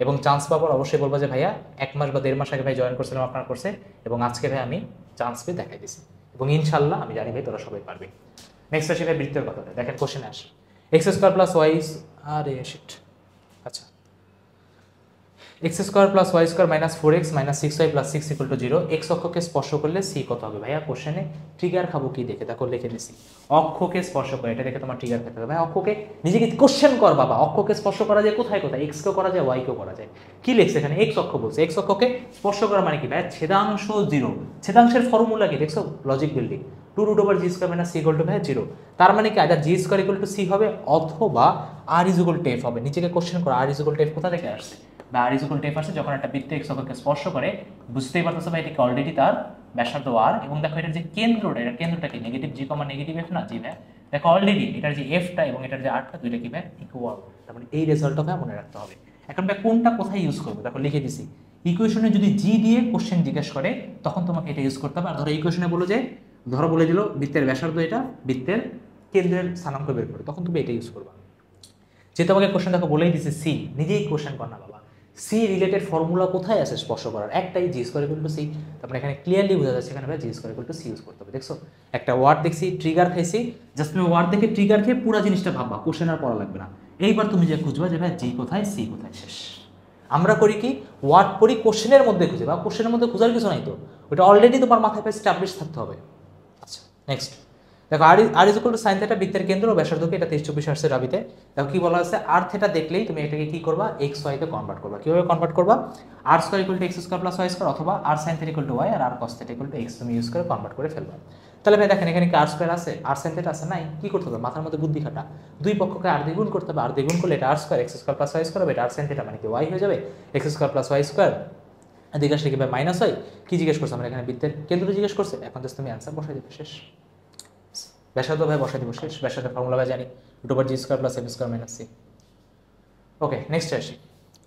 এবং চান্স পাওয়ার অবশ্যই বলবো যে ভাইয়া 1 মাস বা 1.5 মাস আগে ভাই জয়েন করছিলাম আপনার কোর্সে, এবং আজকে ভাই আমি চান্স পেয়ে দেখাই দিছি, এবং ইনশাল্লাহ আমি জানি ভাই তোরা সবাই পারবে। নেক্সট আসি ভাই বৃত্তের কথাটা, দেখেন কোশ্চেনে আসি। x² + y, আরে শিট, আচ্ছা x² + y² - 4x - 6y + 6 = 0, x অক্ষকে স্পর্শ করলে c কত হবে? ভাইয়া কোশ্চেনে ট্রিগার খাবো কি দেখে? দেখো লিখে দিছি অক্ষকে স্পর্শ করে, এটা দেখে তোমার ট্রিগার খেতে হবে। ভাই অক্ষকে নিজেকে কোশ্চেন কর বাবা, অক্ষকে স্পর্শ করা যায় কোথায় কোথায়? x কেও করা যায়, y কেও করা যায়। কি লিখছে এখানে? x অক্ষ বলছে, x অক্ষকে স্পর্শ করা মানে কি ভাইয়া? ছেদাংশ 0। ছেদাংশের ফর্মুলা কি দেখছো? লজিক বিল্ডিং, 2√g² - c = ভাইয়া 0। তার মানে কি আইদার g² = c হবে অথবা r = f হবে। নিজেকে কোশ্চেন করো r = f কোথা থেকে আসছে, বা r = f আসছে যখন একটা বৃত্ত x অক্ষকে স্পর্শ করে। বুঝতেই পারতেছো ভাই এটাকে অলরেডি তার ব্যাসার্ধ r, এবং দেখো এটার যে কেন্দ্রটা, এটার কেন্দ্রটা কি? নেগেটিভ g, নেগেটিভ f না? জি ভাই। দেখো অলরেডি এটার যে f-টা এবং এটার যে r-টা দুইটা কি ভাই? ইকুয়াল। তার মানে এই রেজাল্টটা ভাই মনে রাখতে হবে। এখন ভাই কোনটা কোথায় ইউজ করবো? দেখো লিখে দিছি, ইকুয়েশনে যদি g দিয়ে কোশ্চেন জিজ্ঞেস করে তখন তোমাকে এটা ইউজ করতে হবে। আর ধরো ইকুয়েশনে বলে যে, ধরো বলে দিল বৃত্তের ব্যাসার্ধ এটা, বৃত্তের কেন্দ্রের স্থানাঙ্ক বের করে, তখন তুমি এটা ইউজ করবা। যে তোমাকে কোশ্চেন দেখো বলেই দিছে c, নিজেই কোশ্চেন কর না বাবা, সি রিলেটেড ফর্মুলা কোথায় আছে স্পর্শ করার? একটাই, g square equal to c. তারপরে এখানে ক্লিয়ারলি বোঝা যাচ্ছে এখানে g square equal to c use করতে হবে। দেখছো একটা ওয়ার্ড দেখছি, ট্রিগার খাইছি, জাস্ট তুমি ওয়ার্ড দেখে ট্রিগার খেয়ে পুরো জিনিসটা ভাববা, কোশ্চেন আর পড়া লাগবে না। এইবার তুমি যে খুঁজবা যে ভাই জি কোথায়, সি কোথায়, শেষ। আমরা করি কি, ওয়ার্ড পড়ি কোশ্চেনের মধ্যে খুঁজে, বা কোশ্চেনের মধ্যে খোঁজার কিছু নাই তো, ওটা অলরেডি তোমার মাথায় স্টাবলিশ থাকতে হবে। আচ্ছা নেক্সট দেখো, r is equal to sine theta, বৃত্তের কেন্দ্র ও ব্যাসার্ধকে, এটা 23-24 আসছে রাবিতে। দেখো কি বলা আছে, আর থিটা দেখলেই তুমি এটাকে কি করবা, এক্স ওয়াইতে কনভার্ট করবা। কিভাবে কনভার্ট করবা, r square equal to x square plus y square, অথবা r sine theta equal to y r cos theta equal to x তুমি ইউজ করে কনভার্ট করে ফেলবা। তাহলে ভাই দেখেন এখানে কি আর স্কোয়ার আছে, আর সাইন থিটা আছে নাই, কি করতে হবে, মাথার মধ্যে বুদ্ধি খাটা, দুই পক্ষকে আর দ্বিগুণ করতে হবে, আর দ্বিগুণ করলে এটা r square x square plus y square হবে, এটা আর সাইন থিটা মানে কি ওয়াই হয়ে যাবে, x square plus y square. এদিকে আসলে কি ভাই মাইনাস হয়, কি জিজ্ঞেস করছে আমরা এখানে, বৃত্তের কেন্দ্র জিজ্ঞেস করছে, এখন জাস্ট তুমি অ্যান্সার বসাই দিবে, শেষ। ব্যাসার্ধ ভাই বসাই দিব, শেষ। ব্যাসার্ধের ফর্মুলা ভাই জানি, root over g square plus m square minus c. Okay next আসি,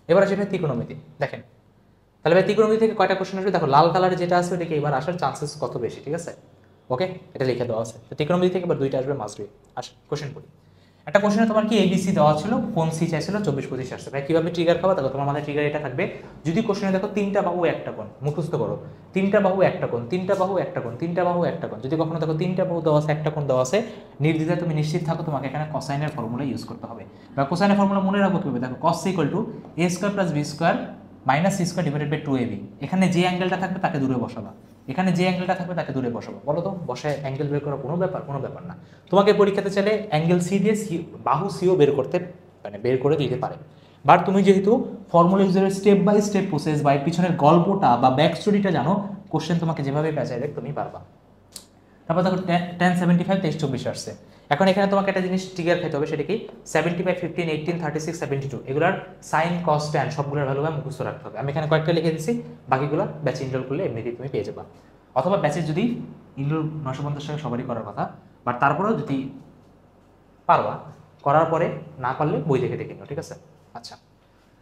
এবার আসি ভাই ত্রিকোণমিতি। দেখেন তাহলে ভাই ত্রিকোণমিতি থেকে কয়টা কোশ্চেন আসবে, দেখো লাল কালারে যেটা আছে ওটাকে এবার আসার চান্সেস কত বেশি, ঠিক আছে, ওকে এটা লিখে দেওয়া আছে। তো ত্রিকোণমিতি থেকে এবার দুইটা আসবে মাস্ট বি। আসে কোশ্চেন করি, একটা কোশ্চেনে তোমার কি এবিসি দেওয়া ছিল, কোন সি চাইছিল, 24-25 আসছে। ভাই কিভাবে ট্রিগার খাবা, দেখো তোমার মাথায় ট্রিগার এটা থাকবে, যদি কোশ্চেনে দেখো তিনটা বাহু একটা কোণ, মুখস্থ করো, তিনটা বাহু একটা কোণ, তিনটা বাহু একটা কোণ, তিনটা বাহু একটা কোণ, যদি কখনো দেখো তিনটা বাহু দেওয়া আছে একটা কোণ দেওয়া আছে, নির্দ্বিধায় তুমি নিশ্চিত থাকো তোমাকে এখানে কোসাইনের ফর্মুলা ইউজ করতে হবে। বা কোসাইনের ফর্মুলা মনে রাখো কিভাবে, দেখো cos equal to a square plus b square minus c square divided by 2ab। এখানে যে অ্যাঙ্গেলটা থাকবে তাকে দূরে বসাবা, এখানে যে অ্যাঙ্গেলটা থাকবে তাকে দূরে বসাবো। বলো তো বসায় অ্যাঙ্গেল বের করা কোনো ব্যাপার না। তোমাকে পরীক্ষাতে চাইলে অ্যাঙ্গেল সি দিয়ে বাহু সিও বের করতে মানে বের করে দিতে পারে। বাট তুমি যেহেতু ফর্মুলা ইউজের স্টেপ বাই স্টেপ প্রসেস বা পিছনের গল্পটা বা ব্যাক স্টোরিটা জানো, কোশ্চেন তোমাকে যেভাবে পেঁচাইলে তুমি পারবা। তারপর দেখো 1075 23-24 আসছে। এখন এখানে তোমাকে একটা জিনিস ট্রিগার খেতে হবে, সেটা কি 75 15 18 36 72 এগুলার সাইন কস ট্যান সবগুলোর ভ্যালু মুখস্থ রাখতে হবে। আমি এখানে কয়েকটা লিখে দিচ্ছি, বাকিগুলো ব্যাচ ইনরোল করলে এমনিতেই তুমি পেয়ে যাবা, অথবা ব্যাচে যদি ইনরোল 950 টাকা সবারই করার কথা, বাট তারপরেও যদি পারবা করার পরে না পারলে বই দেখে দেখে নিও, ঠিক আছে। আচ্ছা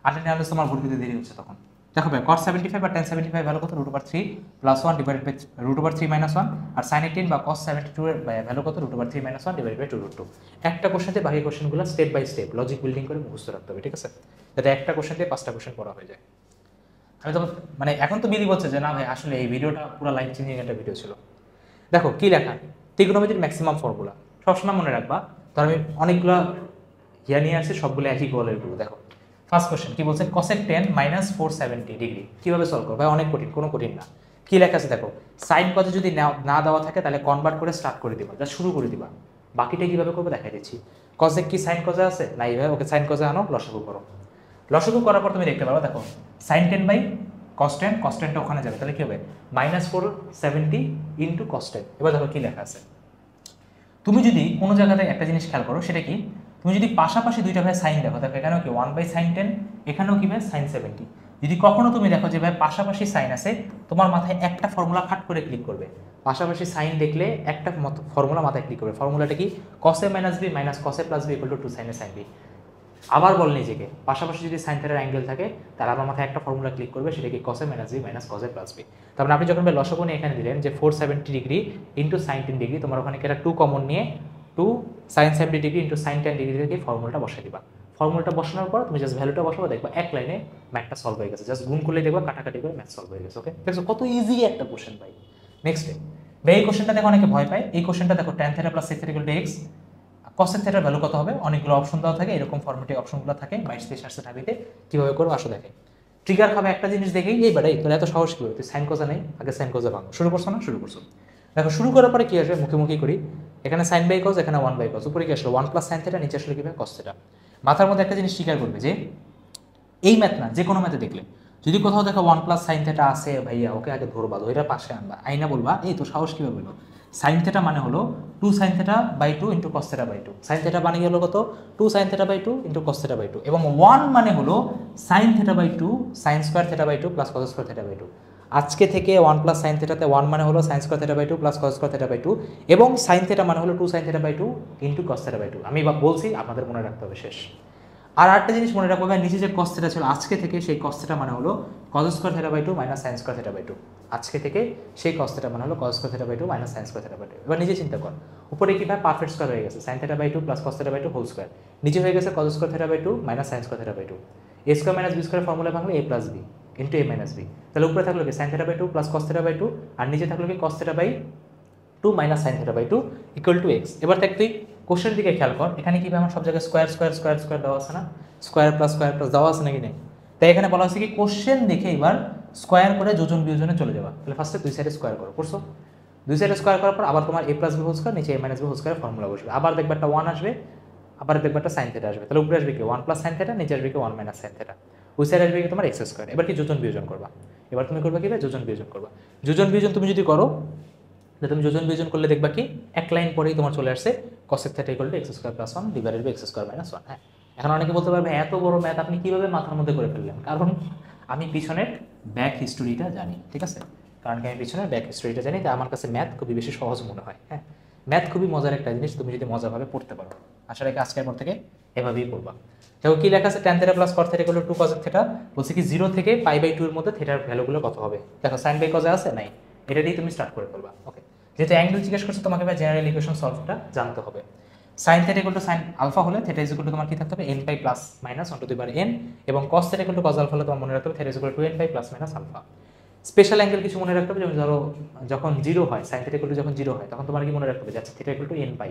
আটেন্ডেন্স তোমার ভর্তি দিতে দেরি হচ্ছে তখন। দেখো ভাই cos 75 বা tan 75 ভ্যালু কত, √3 + 1 ডিভাইডেড বাই √3 - 1, আর sin 18 বা cos 72 এর ভ্যালু কত, √3 - 1 ডিভাইডেড বাই 2√2। একটা কোশ্চেনতে বাকি কোশ্চেনগুলো step by step logic building করে মুখস্থ রাখতে হবে, ঠিক আছে, যাতে একটা কোশ্চেনতে 5টা কোশ্চেন পড়া হয়ে যায়। আমি তো মানে এখন তো বিলি বলছে যে না ভাই আসলে এই ভিডিওটা পুরো লাইফ চেঞ্জিং একটা ভিডিও ছিল। দেখো কি লেখা, ত্রিকোণমিতির ম্যাক্সিমাম ফর্মুলা সবসময় মনে রাখবা। ধর আমি অনেকগুলো ইয়া নিয়ে আসছি, সবগুলো একই গোলের গুলো। দেখো ফার্স্ট কোশ্চেন কি বলছে, cosec 10 - 470 ডিগ্রি কিভাবে সলভ করবে, ভাই অনেক কঠিন, কোনো কঠিন না। কি লেখা আছে দেখো, সাইন কজে যদি না দেওয়া থাকে তাহলে কনভার্ট করে স্টার্ট করে দিবা, যা শুরু করে দিবা। বাকিটা কিভাবে করবে দেখাই দিচ্ছি। cosec কি সাইন কজে আছে, না এইভাবে, ওকে সাইন কজে আনো, লসাগু করো। লসাগু করার পর তুমি দেখতে পারো, দেখো সাইন 10 বাই cos 10, cos 10টা ওখানে যাবে, তাহলে কি হবে -470 ইন্টু cos 10। এবার দেখো কি লেখা আছে, তুমি যদি কোনো জায়গাতে একটা জিনিস খেয়াল করো, সেটা কি, তুমি যদি পাশাপাশি দুইটা ভাই সাইন দেখো, দেখো এখানেও কি 1/sin 10, এখানেও কি ভাই sin 70। যদি কখনো তুমি দেখো যে ভাই পাশাপাশি সাইন আছে, তোমার মাথায় একটা ফর্মুলা ফাট করে ক্লিক করবে। পাশাপাশি সাইন দেখলে একটা ফর্মুলা মাথায় ক্লিক করবে, ফর্মুলাটা কি, cos a - b - cos a + b = 2 sin a sin b। আবার বল নিজেকে, পাশাপাশি যদি সাইন থিটার অ্যাঙ্গেল থাকে তাহলে আমার মাথায় একটা ফর্মুলা ক্লিক করবে, সেটা কি cos a - b - cos a + b। তারপরে আপনি যখন লসাগু নিয়ে এখানে দিলেন যে 470 ডিগ্রি ইন্টু sin 10 ডিগ্রি, তোমার ওখানে একটা 2 কমন নিয়ে 2 sin 70 degree into sin 10 degree থেকে ফর্মুলাটা বসাই দিবা। ফর্মুলাটা বসানোর পর তুমি জাস্ট ভ্যালুটা বসাবো, দেখবা এক লাইনে ম্যাথটা সলভ হয়ে গেছে, জাস্ট গুণ করলেই দেখবা কাটাকাটি করে ম্যাথ সলভ হয়ে গেছে। ওকে দেখছো কত ইজি একটা কোশ্চেন ভাই। নেক্সট ভাই এই কোশ্চেনটা দেখো অনেকে ভয় পায়, এই কোশ্চেনটা দেখো tan θ + sec θ = x, cosec থিটার ভ্যালু কত হবে, অনেকগুলো অপশন দেওয়া থাকে, এরকম ফরম্যাটে অপশনগুলো থাকে 22-23 আসছে ঢাবিতে, কিভাবে করবো আসো দেখে। ট্রিগার খাবে একটা জিনিস দেখেই, এই বাড়াই তোর এত সাহস কি হবে, তুই সাইন কজা নেই, আগে সাইন কজা ভাঙো, শুরু করছো না, শুরু করছো। দেখো শুরু করার পরে কি আসবে, মুখে করি, এখানে সাইন বাই কজ, এখানে 1 বাই কজ, উপরে কি আসলো 1 + sin θ, নিচে আসলে কি হবে cos θ। মাথার মধ্যে একটা জিনিস স্বীকার করবে যে এই ম্যাথ না, যে কোনো ম্যাথে দেখলে যদি কোথাও দেখো 1 + sin θ আছে, ভাইয়া ওকে আগে ধরবা, ধরে পাশে আনবা, আইনা বলবা এই তো সাহস কীভাবে বললো, sin θ মানে হলো 2 sin θ by 2 into cos θ by 2, sin θ মানে হলো কত 2 sin θ by 2 into cos θ by 2, এবং 1 মানে হলো sin θ by 2 sin square θ by 2 plus cos square θ by 2। আজকে থেকে 1 + sin θ তে 1 মানে হলো sin square θ by 2 plus cos square θ by 2, এবং sin θ মানে হলো 2 sin θ by 2 into cos θ by 2। আমি বলছি, আপনাদের মনে রাখতে হবে, শেষ। আর একটা জিনিস মনে রাখবো, নিচে যে cos θ ছিল আজকে থেকে, সেই cos θ মানে হলো cos square θ by 2 minus sin square θ by 2। আজকে থেকে সেই cos θ মানে হলো cos square θ by 2 minus sin square θ by 2। এবার নিজে চিন্তা কর, উপরে কি ভাই পারফেক্ট স্কোয়ার হয়ে গেছে sin θ by 2 plus cos θ by 2 whole square, নিচে হয়ে গেছে cos square θ by 2 minus sin square θ by 2। A square minus b square formula ভাঙলে a plus b into a minus b, তাহলে উপরে থাকলো কি sine theta by 2 plus cos theta by 2, আর নিচে থাকলো কি cos theta by 2 minus sine theta by 2 equal to x. এবার দেখ তুই কোশ্চেনের দিকে খেয়াল কর, এখানে কি আমার সব জায়গায় স্কোয়ার স্কোয়ার স্কোয়ার স্কোয়ার দেওয়া আছে না, স্কোয়ার প্লাস দেওয়া আছে নাকি নেই? তাই এখানে বলা হচ্ছে কি কোশ্চেন দেখে এবার স্কোয়ার করে যোজন বিয়োজনে চলে যাবা। তাহলে ফার্স্টে দুই সাইডে স্কোয়ার করছো, দুই সাইডে স্কোয়ার করার পর আবার তোমার a plus b whole square নিচে a minus b whole square formula বসবে, আবার দেখবে একটা 1 আসবে, আবার দেখবে একটা সাইন থিটা আসবে, তাহলে উপরে আসবে কি 1 প্লাস সাইন থিটা, নিচে আসবে কি 1 মাইনাস সাইন থিটা, ওই সাইড আসবে কি তোমার এক্স স্কোয়ার। এবার কি যোজন বিয়োজন করবা, এবার তুমি করবা কি যোজন বিয়োজন করবা। যোজন বিয়োজন তুমি যদি করো, তুমি যোজন বিয়োজন করলে দেখবা কি এক লাইন পরেই তোমার চলে আসছে cosec θ = x square plus 1 divided by x square minus 1। হ্যাঁ, এখন অনেকে বলতে পারবে এত বড় ম্যাথ আপনি কিভাবে মাথার মধ্যে করে ফেললেন? কারণ আমি পিছনের ব্যাক হিস্টোরিটা জানি, ঠিক আছে? কারণ কি আমি পিছনের ব্যাক হিস্টোরিটা জানি, তাই আমার কাছে ম্যাথ খুবই বেশি সহজ মনে হয়। হ্যাঁ, ম্যাথ খুবই মজার একটা জিনিস, তুমি যদি মজাভাবে পড়তে পারো। আশা রাখি আজকের পর থেকে এভাবেই পড়বা। দেখো কি লেখা আছে, tan θ প্লাস cos θ = 2 cos θ, বলছে কি 0 থেকে π/2 এর মধ্যে থিটার ভ্যালুগুলো কত হবে। দেখো sin বাই cos আছে নাই, এটা দিয়ে তুমি স্টার্ট করে ফেলবা। ওকে, যেহেতু অ্যাঙ্গেল জিজ্ঞেস করছে তোমাকে ভাই জেনারেল ইকুয়েশন সলভটা জানতে হবে। sin θ = sin আলফা হলে θ = তোমার কি থাকতে হবে n π plus minus 1 to the power n, এবং cos θ = cos আলফা হলে তোমার মনে রাখতে হবে θ = 2n π plus minus alpha. Special angle কিছু মনে রাখতে হবে, যেমন ধরো যখন 0 হয় sin θ = যখন 0 হয় তখন তোমার কি মনে রাখতে হবে যে আচ্ছা θ = n π,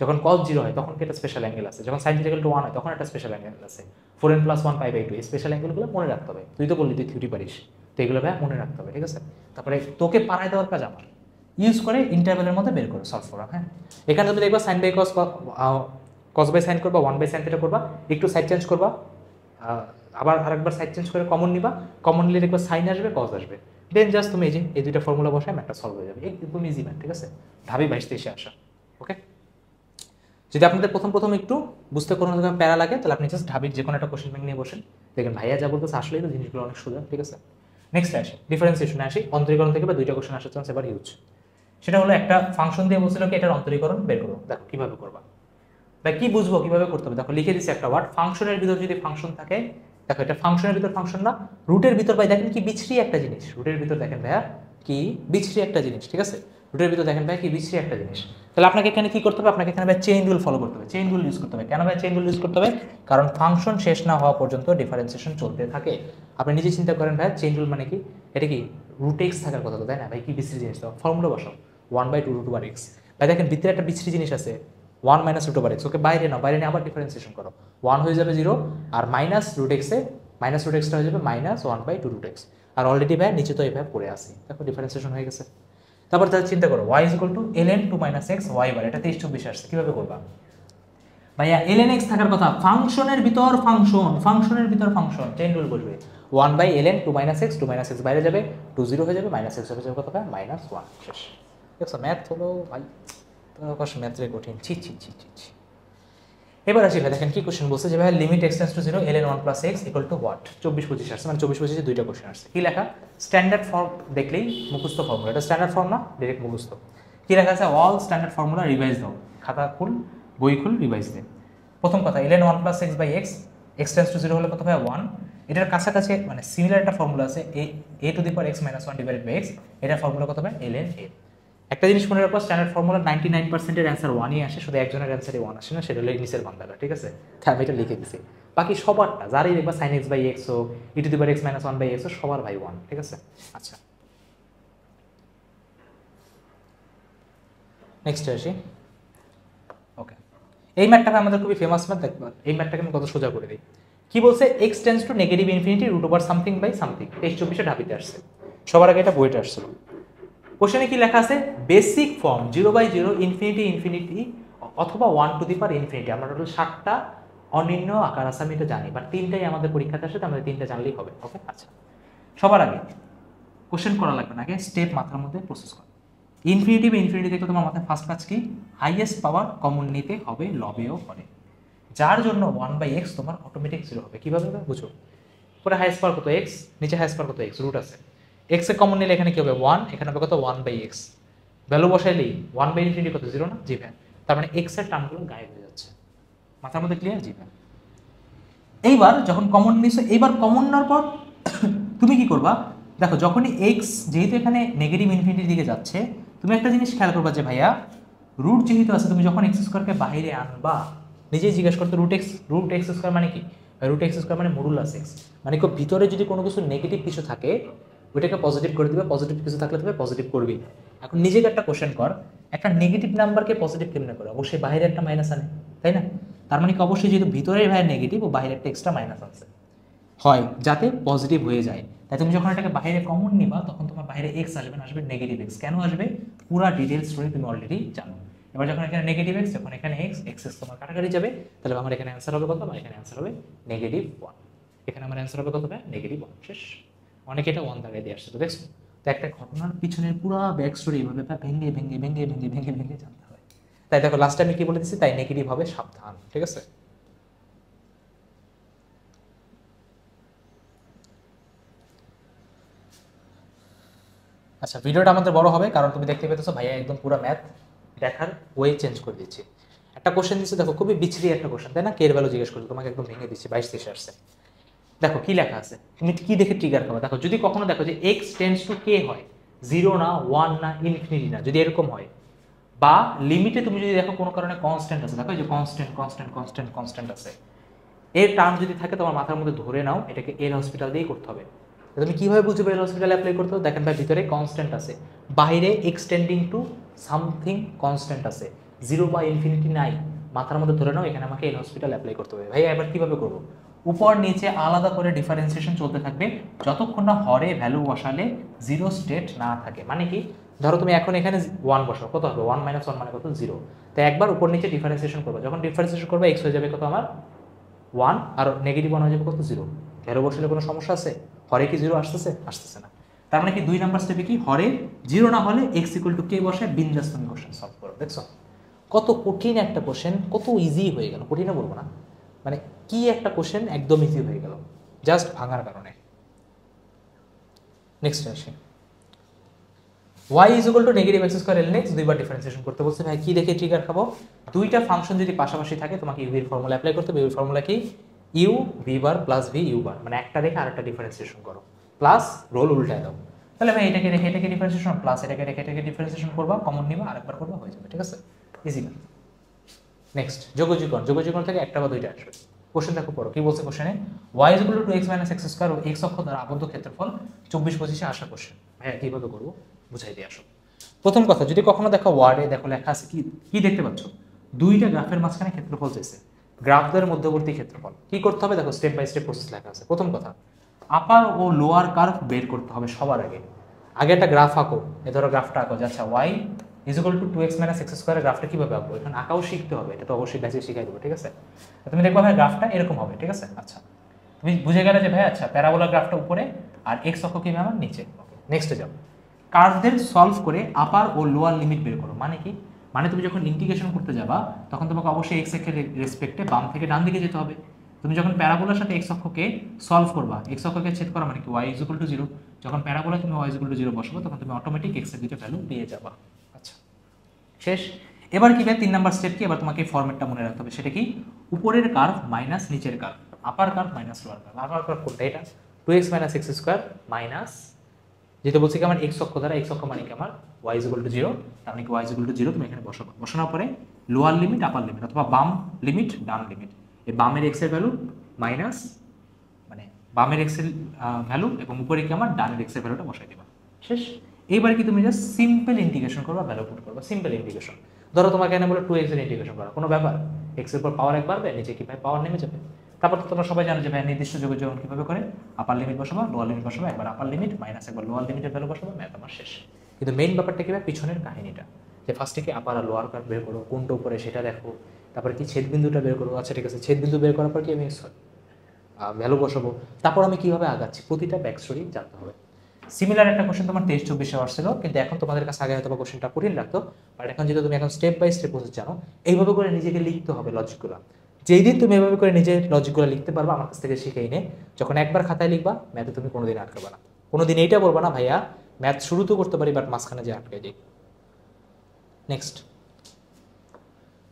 যখন cos 0 হয় তখন কি একটা স্পেশাল অ্যাঙ্গেল আছে, যখন sin θ = 1 হয় তখন একটা স্পেশাল অ্যাঙ্গেল আছে, 4n + 1 π/2, এই স্পেশাল অ্যাঙ্গেলগুলো মনে রাখতে হবে। তুই তো বললি তুই থিওরি পারিস, তো এগুলো ভাই মনে রাখতে হবে, ঠিক আছে? তারপরে তোকে পাড়ায় দেওয়ার কাজ আমার, ইউজ করে ইন্টারভ্যালের মধ্যে বের করে সলভ করা। হ্যাঁ, এখানে তুমি দেখবা sin by cos cos by sin করবা, 1 বাই sin θ করবা, একটু সাইড চেঞ্জ করবা, আবার আরেকবার সাইড চেঞ্জ করে কমন নিবা, কমন নিলে দেখবা sin আসবে cos আসবে, দেন জাস্ট তুমি এই দুইটা ফর্মুলা বসায় ম্যাথটা সলভ হয়ে যাবে। একদম ইজি ম্যাথ, ঠিক আছে? ধাবি 22-23 আসা। ওকে, যদি আপনাদের প্রথম একটু বুঝতে কোনো রকম প্যারা লাগে তাহলে আপনি জাস্ট ঢাবির যে কোনো একটা কোশ্চেন ব্যাংক নিয়ে বসেন, দেখেন ভাইয়া যা বলতেছে আসলেই তো জিনিসগুলো অনেক সোজা, ঠিক আছে? নেক্সট আসি ডিফারেন্সিয়েশনে আসি, অন্তরীকরণ থেকে বা দুইটা কোশ্চেন আসার চান্স এবার হিউজ। সেটা হলো একটা ফাংশন দিয়ে বলছিল কি এটার অন্তরীকরণ বের করো, দেখো কিভাবে করবা বা কি বুঝবো কিভাবে করতে হবে। দেখো লিখে দিচ্ছি একটা ওয়ার্ড, ফাংশনের ভিতর যদি ফাংশন থাকে, দেখো এটা ফাংশনের ভিতর ফাংশন না, রুটের ভিতর ভাই দেখেন কি বিচ্ছিরি একটা জিনিস, রুটের ভিতর দেখেন ভাইয়া কি বিচ্ছিরি একটা জিনিস, ঠিক আছে? রুটের ভিতর দেখেন ভাই কি বিচ্ছিরি একটা জিনিস। তাহলে আপনাকে এখানে কি করতে হবে, আপনাকে এখানে ভাই চেইন রুল ফলো করতে হবে, চেইন রুল ইউজ করতে হবে। কেন ভাই চেইন রুল ইউজ করতে হবে? কারণ ফাংশন শেষ না হওয়া পর্যন্ত ডিফারেন্সিয়েশন চলতে থাকে। আপনি নিজে চিন্তা করেন ভাই চেইন রুল মানে কি, এটা কি রুট এক্স থাকার কথা তো, তাই না ভাই? কি বিচ্ছিরি জিনিস, তো ফর্মুলা বসাও 1/2 √ x। ভাই দেখেন ভিতরে একটা বিচ্ছিরি জিনিস আছে 1 - √x, ওকে বাইরে নাও, বাইরে নিয়ে আবার ডিফারেন্সিয়েশন করো, 1 হয়ে যাবে 0, আর মাইনাস রুট এক্সে মাইনাস রুট এক্সটা হয়ে যাবে -1/2 √x, আর অলরেডি ভাই নিচে তো এইভাবে পড়ে আসি, দেখো ডিফারেন্সিয়েশন হয়ে গেছে। তারপর তাহলে চিন্তা করো y = ln 2 - x y বার, এটা 23-24 আসছে, কিভাবে করবা ভাইয়া? ln x থাকার কথা, ফাংশনের ভিতর ফাংশন, ফাংশনের ভিতর ফাংশন, চেইন রুল বসবে 1/ln 2 - x, 2 - x বাইরে যাবে, 2 0 হয়ে যাবে, -x হয়ে যাবে কত ভাই -1, শেষ। দেখছো ম্যাথ হলো ভাই তোমার কাছে ম্যাথ রে কঠিন, ছি ছি ছি ছি ছি। এবার আসি ভাই দেখেন কি কোশ্চেন বলছে যে ভাই limit x → 0 ln 1 + x = what, 24-25 আসছে, মানে 24-25 দুইটা কোশ্চেন আসছে। কি লেখা, স্ট্যান্ডার্ড ফর্ম দেখলেই মুখস্থ ফর্মুলা, এটা স্ট্যান্ডার্ড ফর্ম না, ডাইরেক্ট মুখস্থ। কি লেখা আছে, অল স্ট্যান্ডার্ড ফর্মুলা রিভাইজ দাও, খাতা খুল বই খুল রিভাইজ দে। প্রথম কথা ln 1 + x / x, x → 0 হলে কত ভাই 1, এটার কাছাকাছি মানে সিমিলার একটা ফর্মুলা আছে a⁴x - 1 / x, এটার ফর্মুলা কত ভাই ln a। একটা জিনিস মনে রাখবো, স্ট্যান্ডার্ড ফর্মুলা 99% এর অ্যান্সার 1ই আসে, শুধু একজনের অ্যান্সারে 1 আসে না, সেটা হলো নিচের বান্দাটা, ঠিক আছে? আমি এটা লিখে দিছি, বাকি সবারটা যারই দেখবা sin x / x হোক, e⁴x - 1 / x হোক, সবার ভাই 1, ঠিক আছে? আচ্ছা নেক্সট আসি। ওকে, এই ম্যাথটা আমাদের খুবই ফেমাস ম্যাথ, দেখবা এই ম্যাথটাকে আমি কত সোজা করে দিই। কি বলছে, x → -∞ √something / something, 23-24 ঢাবিতে আসছে, সবার আগে এটা বইটা আসছিল। কোশ্চেনে কি লেখা আছে, বেসিক ফর্ম 0/0 ∞ অথবা 1 টু দি পাওয়ার ইনফিনিটি। আমরা টোটাল 7টা অনির্ণ আকার আছে, আমি এটা জানি, বাট 3টাই আমাদের পরীক্ষাতে আসে, আমাদের 3টা জানলেই হবে। ওকে, আচ্ছা সবার আগে কোশ্চেন করা লাগবে না, আগে স্টেপ মাথার মধ্যে প্রসেস করো। ইনফিনিটি দেখলে তোমার মাথায় ফার্স্ট কাজ কি, হাইয়েস্ট পাওয়ার কমন নিতে হবে, লবেও করে, যার জন্য 1/x তোমার অটোমেটিক 0 হবে। কীভাবে বুঝো, পরে হাইয়েস্ট পাওয়ার কত x, নিচে হাইয়েস্ট পাওয়ার কত x, রুট আছে, x এ কমন নিলে এখানে কি হবে 1, এখানে হবে কত 1/x, ভ্যালু বসাইলেই 1/∞ কত 0 না, জি ভাই, তার মানে x এর টার্মগুলো গায়েব হয়ে যাচ্ছে, মাথার মধ্যে ক্লিয়ার? জি ভাই। এইবার যখন কমন নিছো, এইবার কমন নেওয়ার পর তুমি কি করবা, দেখো যখনই x যেহেতু এখানে নেগেটিভ ইনফিনিটির দিকে যাচ্ছে, তুমি একটা জিনিস খেয়াল করবা যে ভাইয়া রুট যেহেতু আছে, তুমি যখন x² বাইরে আনবা নিজেই জিজ্ঞেস করতো রুট এক্স স্কোয়ার মানে কি, রুট এক্স স্কোয়ার মানে মডুলাস এক্স, মানে কি ভিতরে যদি কোনো কিছু নেগেটিভ কিছু থাকে ওইটাকে পজিটিভ করে দিবে, পজিটিভ কিছু থাকলে তুমি পজিটিভ করবি। এখন নিজেকে একটা কোশ্চেন কর, একটা নেগেটিভ নাম্বারকে পজিটিভ কেমনে করে? অবশ্যই বাইরে একটা মাইনাস আনে, তাই না? তার মানে কি অবশ্যই যেহেতু ভিতরের ভাই নেগেটিভ ও বাইরে একটা এক্সট্রা মাইনাস আছে হয় যাতে পজিটিভ হয়ে যায়। তাই তুমি যখন এটাকে বাইরে কমন নিবা তখন তোমার বাইরে এক্স আসবে না, আসবে নেগেটিভ এক্স। কেন আসবে? পুরো ডিটেলস স্টোরি তুমি অলরেডি জানো। এবার যখন এখানে নেগেটিভ এক্স, যখন এখানে এক্স এক্স তোমার কাটাকাটি যাবে, তাহলে আমার এখানে অ্যান্সার হবে কত? আমার এখানে অ্যান্সার হবে -1। এখানে আমার অ্যান্সার হবে কত? -1। শেষ। অনেকে এটা 1 দাগায় দিয়ে আসছে, তো দেখছো তো একটা ঘটনার পিছনের পুরো ব্যাক স্টোরি এইভাবে ভেঙে ভেঙে ভেঙে ভেঙে ভেঙে ভেঙে জানতে হয়। তাই দেখো লাস্টে আমি কি বলে দিচ্ছি, তাই নেগেটিভ হবে সাবধান, ঠিক আছে? আচ্ছা, ভিডিওটা আমাদের বড় হবে কারণ তুমি দেখতে পেতেছো ভাইয়া একদম পুরো ম্যাথ দেখার ওয়ে চেঞ্জ করে দিচ্ছি। একটা কোশ্চেন দিচ্ছে, দেখো খুবই বিচ্ছিরি একটা কোশ্চেন, তাই না? কে এর ভ্যালু জিজ্ঞেস করছো, তোমাকে একদম ভেঙে দিচ্ছি, 22-23 আসছে। দেখো কি লেখা আছে, তুমি কি দেখে ট্রিগার খাবে? দেখো যদি কখনো দেখো যে x টেন্ডস টু k হয়, 0 না 1 না ইনফিনিটি না, যদি এরকম হয়, বা লিমিটে তুমি যদি দেখো কোনো কারণে কনস্ট্যান্ট আছে, দেখো এই যে কনস্ট্যান্ট কনস্ট্যান্ট কনস্ট্যান্ট কনস্ট্যান্ট আছে, এর টার্ম যদি থাকে তোমার মাথার মধ্যে ধরে নাও এটাকে এল হসপিটাল দিয়েই করতে হবে। তুমি কিভাবে বুঝবে এল হসপিটাল অ্যাপ্লাই করতে হবে? দেখেন ভাই ভিতরে কনস্ট্যান্ট আছে, বাইরে এক্সটেন্ডিং টু সামথিং কনস্ট্যান্ট আছে, 0 বা ইনফিনিটি নাই, মাথার মধ্যে ধরে নাও এখানে আমাকে এল হসপিটাল অ্যাপ্লাই করতে হবে। ভাই এবার কিভাবে করবো? উপর নিচে আলাদা করে ডিফারেন্সিয়েশন চলতে থাকবে যতক্ষণ না হরে ভ্যালু বসালে 0 স্টেট না থাকে। মানে কি, ধরো তুমি এখন এখানে 1 বসাও, কত হবে? 1 - 1 মানে কত? 0। তো একবার উপর নিচে ডিফারেন্সিয়েশন করবে, যখন ডিফারেন্সিয়েশন করবে এক্স হয়ে যাবে কত আমার 1, আর নেগেটিভ 1 হয়ে যাবে কত? 0। ভ্যালু বসালে কোনো সমস্যা আছে? হরে কি 0 আসতেছে? আসতেছে না। তার মানে কি 2 নাম্বার স্টেপে কি হরে 0 না হলে এক্স ইকুয়াল টু কে বসে বিন্দাস তুমি কোশ্চেন সলভ করো। দেখছো কত কঠিন একটা কোশ্চেন, কত ইজি হয়ে গেল। কঠিনও বলবো না, মানে কি একটা কোশ্চেন একদম ইজি হয়ে গেল জাস্ট ভাঙার কারণে। নেক্সট আসি, y is equal two negative x square ln x, দুইবার ডিফারেন্সিয়েশন করতে বলছে। ভাই কি দেখে ট্রিগার খাবো? দুইটা ফাংশন যদি পাশাপাশি থাকে তোমাকে ইউ এর ফর্মুলা অ্যাপ্লাই করতে হবে। ইউ এর ফর্মুলা কি? U v bar plus v u bar, মানে একটা রেখে আরেকটা ডিফারেন্সিয়েশন করো, প্লাস রোল উল্টায় দাও। তাহলে ভাই এটাকে রেখে এটাকে ডিফারেন্সিয়েশন, প্লাস এটাকে রেখে এটাকে ডিফারেন্সিয়েশন করবা, কমন নিবা, আরেকবার করবা, হয়ে যাবে, ঠিক আছে? ইজি না। নেক্সট যোগজীকরণ, যোগজীকরণ থেকে একটা বা দুইটা আসবে। কোশ্চেন দেখো পড়ো কি বলছে কোশ্চেনে, y is equal to x minus x square ও x অক্ষ দ্বারা আবদ্ধ ক্ষেত্রফল 24-25 আসা কোশ্চেন। ভাইয়া কিভাবে করবো বুঝাই দিয়ে আসো। প্রথম কথা, যদি কখনো দেখো ওয়ার্ডে দেখো লেখা আছে, কি কি দেখতে পাচ্ছ? দুইটা গ্রাফের মাঝখানে ক্ষেত্রফল চাইছে, গ্রাফদের মধ্যবর্তী ক্ষেত্রফল। কি করতে হবে? দেখো স্টেপ বাই স্টেপ প্রসেস লেখা আছে। প্রথম কথা, আপার ও লোয়ার কার্ভ বের করতে হবে সবার আগে। আগে একটা গ্রাফ আঁকো, এ ধরো গ্রাফটা আঁকো যে আচ্ছা y is equal two 2x minus x স্কোয়ারের গ্রাফটা কিভাবে আঁকবো, এখন আঁকাও শিখতে হবে, এটা তো অবশ্যই ব্যাচে শিখাই দেবো, ঠিক আছে? তুমি দেখবো ভাই গ্রাফটা এরকম হবে, ঠিক আছে? আচ্ছা তুমি বুঝে গেলে যে ভাই আচ্ছা প্যারাবোলা গ্রাফটা উপরে আর এক্স অক্ষ কিভাবে আমার নিচে। ওকে নেক্সটে যাও, কার্ভদের সলভ করে আপার ও লোয়ার লিমিট বের করো। মানে কি, মানে তুমি যখন ইন্টিগ্রেশন করতে যাবা তখন তোমাকে অবশ্যই এক্স এর রেসপেক্টে বাম থেকে ডান দিকে যেতে হবে। তুমি যখন প্যারাবোলার সাথে এক্স অক্ষকে সলভ করবা, এক্স অক্ষকে ছেদ করা মানে কি y ইজ ইকুয়াল টু 0, যখন প্যারাবোলা তুমি y ইজ ইকুয়াল টু 0 বসাবো তখন তুমি অটোমেটিক এক্স এর দুটো ভ্যালু পেয়ে যাবা। আচ্ছা শেষ। এবার কি ভাই 3 নাম্বার স্টেপ কি, এবার তোমাকে ফরম্যাটটা মনে রাখতে হবে। সেটা কি, উপরের কার্ভ মাইনাস নিচের কার্ভ, আপার কার্ভ মাইনাস লোয়ার কার্ভ। আপার কার্ভ কোনটা? এটা 2x minus x square minus, যেটা বলছি কি আমার এক্স অক্ষ দ্বারা, এক্স অক্ষ মানে কি আমার y ইজ ইকুয়াল টু 0, তার মানে কি y ইজ ইকুয়াল টু 0 তুমি এখানে বসাবো। বসানোর পরে লোয়ার লিমিট আপার লিমিট অথবা বাম লিমিট ডান লিমিট, এই বামের এক্স এর ভ্যালু মাইনাস মানে বামের এক্স এর ভ্যালু এবং উপরে কি আমার ডানের এক্স এর ভ্যালুটা বসাই দেবা। শেষ। এইবার কি তুমি জাস্ট সিম্পল ইন্টিগ্রেশন করবা, ভ্যালু পুট করবা, সিম্পল ইন্টিগ্রেশন। ধরো তোমাকে এখানে বলে 2x এর ইন্টিগ্রেশন করা, কোনো ব্যাপার, এক্স এর পর পাওয়ার 1 বাড়বে, নিচে কি ভাই পাওয়ার নেমে যাবে। তারপর তো তোমরা সবাই জানো যে ভাই নির্দিষ্ট যোগযোগ কিভাবে করে, আপার লিমিট বসাবো, লোয়ার লিমিট বসাবো, একবার আপার লিমিট মাইনাস একবার লোয়ার লিমিটের ভ্যালু বসাবো, ম্যাথ আমার শেষ। কিন্তু মেইন ব্যাপারটা কি ভাই, পিছনের কাহিনীটা, যে ফার্স্টে কি আপার আর লোয়ার কার্ভ বের করো, কোনটা উপরে সেটা দেখো, তারপরে কি ছেদবিন্দুটা বের করো। আচ্ছা ঠিক আছে, ছেদবিন্দু বের করার পর কি আমি ভ্যালু বসাবো, তারপর আমি কিভাবে আগাচ্ছি, প্রতিটা ব্যাক স্টোরি জানতে হবে। সিমিলার একটা কোশ্চেন তোমার 23-24 আসছিল, কিন্তু এখন তোমাদের কাছে আগে হয়তো কোশ্চেনটা কঠিন লাগতো, বাট এখন যেহেতু তুমি এখন স্টেপ বাই স্টেপ প্রসেস জানো, এইভাবে করে নিজেকে লিখতে হবে লজিকগুলো। যেই দিন তুমি এভাবে করে নিজের লজিকগুলো লিখতে পারবা, আমার কাছ থেকে শিখেই নে, যখন একবার খাতায় লিখবা ম্যাথে তুমি কোনোদিন আটকাবে না। কোনোদিন এইটা বলবা না ভাইয়া ম্যাথ শুরু তো করতে পারি বাট মাঝখানে যে আটকে যাই। নেক্সট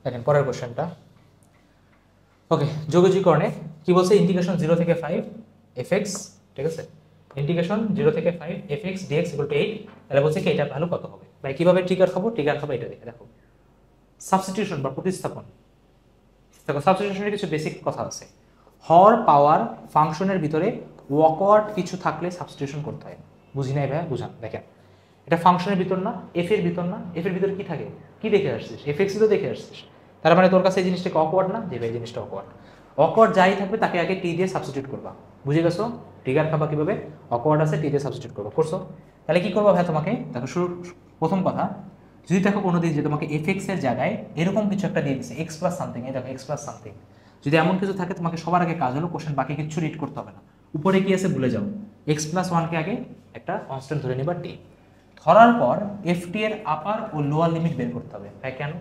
দেখেন পরের কোশ্চেনটা। ওকে, যোগজীকরণে কি বলছে, ইন্টিগ্রেশন 0 থেকে 5 fx, ঠিক আছে, ইন্টিগ্রেশন 0 থেকে 5 fx dx ইকুয়াল টু 8, তাহলে বলছে কি এটা ভ্যালু কত হবে। ভাই কিভাবে ট্রিগার খাবো? ট্রিগার খাবো এটা দেখে, দেখো সাবস্টিটিউশন বা প্রতিস্থাপন। দেখো সাবস্টিটিউশনের কিছু বেসিক কথা আছে। হর পাওয়ার ফাংশনের ভিতরে ওয়াকওয়ার্ড কিছু থাকলে সাবস্টিটিউশন করতে হয়। বুঝি নাই ভাই? বুঝান। দেখেন এটা ফাংশনের ভিতর না, এফ এর ভিতর না, এফ এর ভিতর কি থাকে, কি দেখে আসছিস, এফ এক্সই তো দেখে আসছিস। তার মানে তোর কাছে এই জিনিসটাকে অকওয়ার্ড না, যে ভাই জিনিসটা অকওয়ার্ড। অকওয়ার্ড যাই থাকবে তাকে আগে টি দিয়ে সাবস্টিটিউট করবা। বুঝে গেছো? ট্রিগার খাবা কিভাবে? অকওয়ার্ড আছে, টি দিয়ে সাবস্টিটিউট করবো। করছো? তাহলে কি করবো ভাই? তোমাকে দেখো প্রথম কথা, যদি দেখো কোনো দিন যে তোমাকে এফ এক্স এর জায়গায় এরকম কিছু একটা দিয়ে দিচ্ছে এক্স প্লাস সামথিং, এই দেখো এক্স প্লাস সামথিং, যদি এমন কিছু থাকে তোমাকে সবার আগে কাজ হলো কোশ্চেন বাকি কিছু রিড করতে হবে না, উপরে কি আছে ভুলে যাও, এক্স প্লাস ওয়ানকে আগে একটা কনস্ট্যান্ট ধরে নিবা টি। ধরার পর এফ টি এর আপার ও লোয়ার লিমিট বের করতে হবে। তাই কেন?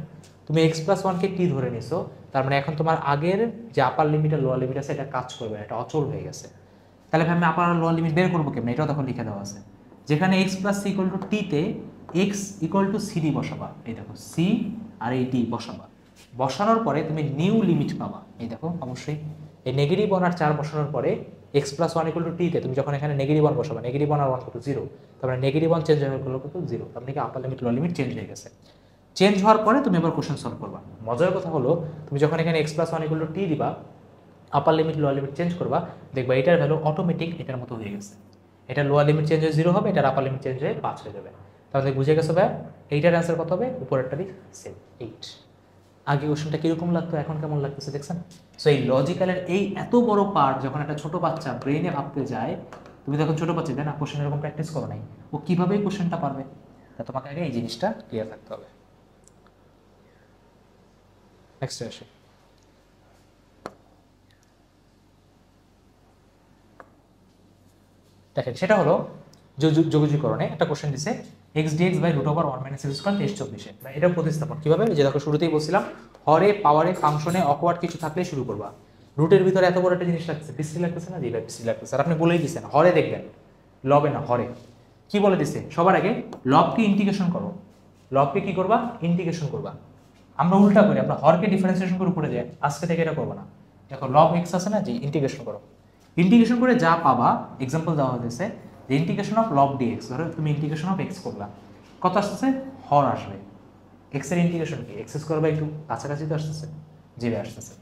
তুমি এক্স প্লাস ওয়ানকে টি ধরে নিছো, তার মানে এখন তোমার আগের যে আপার লিমিট আর লোয়ার লিমিট আছে এটা কাজ করবে না, এটা অচল হয়ে গেছে। তাহলে ভাই আমি আপার আর লোয়ার লিমিট বের করবো কেমন? এটাও তখন লিখে দেওয়া আছে, যেখানে x plus c equal to টিতে x equal to c d বসাবা। এই দেখো সি আর এই ডি বসাবা। বসানোর পরে তুমি নিউ লিমিট পাবা। এই দেখো অবশ্যই এই নেগেটিভ ওয়ান আর 4 বসানোর পরে x plus one equal to টিতে তুমি যখন এখানে নেগেটিভ ওয়ান বসাবা, নেগেটিভ ওয়ান আর ওয়ান কত 0, তারপরে নেগেটিভ ওয়ান চেঞ্জ হয়ে গেলো কত 0, তার মানে কি আপার লিমিট লোয়ার লিমিট চেঞ্জ হয়ে গেছে। চেঞ্জ হওয়ার পরে তুমি এবার কোশ্চেন সলভ করবা। মজার কথা হলো তুমি যখন এখানে x plus one equal to t দিবা, upper limit lower limit change করবা, দেখবা এটার ভ্যালু অটোমেটিক এটার মতো হয়ে গেছে। এটা লোয়ার লিমিট চেঞ্জ হয়ে 0 হবে, এটার আপার লিমিট চেঞ্জ হয়ে 5 হয়ে যাবে। তাহলে বুঝে গেছো ভাই? এইটার অ্যান্সার কত হবে? উপরেরটারই সেম 8। আগে কোশ্চেনটা কিরকম লাগতো, এখন কেমন লাগতেছে দেখছেন? সো এই লজিক্যালের এই এত বড় পার্ট যখন একটা ছোট বাচ্চা ব্রেনে ভাবতে যায়, তুমি তখন ছোট বাচ্চা তাই না, কোশ্চেন এরকম প্র্যাকটিস করো নাই, ও কিভাবে কোশ্চেনটা পারবে? তা তোমাকে আগে এই জিনিসটা ক্লিয়ার থাকতে হবে। নেক্সট আসে, দেখেন সেটা হলো যোগজীকরণে একটা কোশ্চেন দিছে x dx by root over 1 minus x square test 24। এটা প্রতিস্থাপন কিভাবে? যে দেখো শুরুতেই বলছিলাম হরে পাওয়ারে ফাংশনে অকওয়ার্ড কিছু থাকলে শুরু করবা। রুটের ভিতরে এত বড় একটা জিনিস লাগছে, বিশ্রী লাগতেছে না? জি ভাই বিশ্রী লাগতেছে। আর আপনি বলেই দিচ্ছেন হরে দেখবেন, লবে না হরে। কি বলে দিছে? সবার আগে লবকে ইন্টিগ্রেশন করো। লবকে কি করবা? ইন্টিগ্রেশন করবা। আমরা উল্টা করি, আমরা হরকে ডিফারেন্সিয়েশন করে উপরে যাই। আজকে থেকে এটা করবো না। দেখো লব এক্স আছে না, জি ইন্টিগ্রেশন করো। ইন্টিগ্রেশন করে যা পাবা, এক্সাম্পল দেওয়া হয়েছে যে ইন্টিগ্রেশন অফ লব ডিএক্স, ধরো তুমি ইন্টিগ্রেশন অফ এক্স করলা, কত আসতেছে? হর আসবে। এক্স এর ইন্টিগ্রেশন কি? এক্স স্কয়ার বাই 2, কাছাকাছি তো আসতেছে, জি ভাই আসতেছে।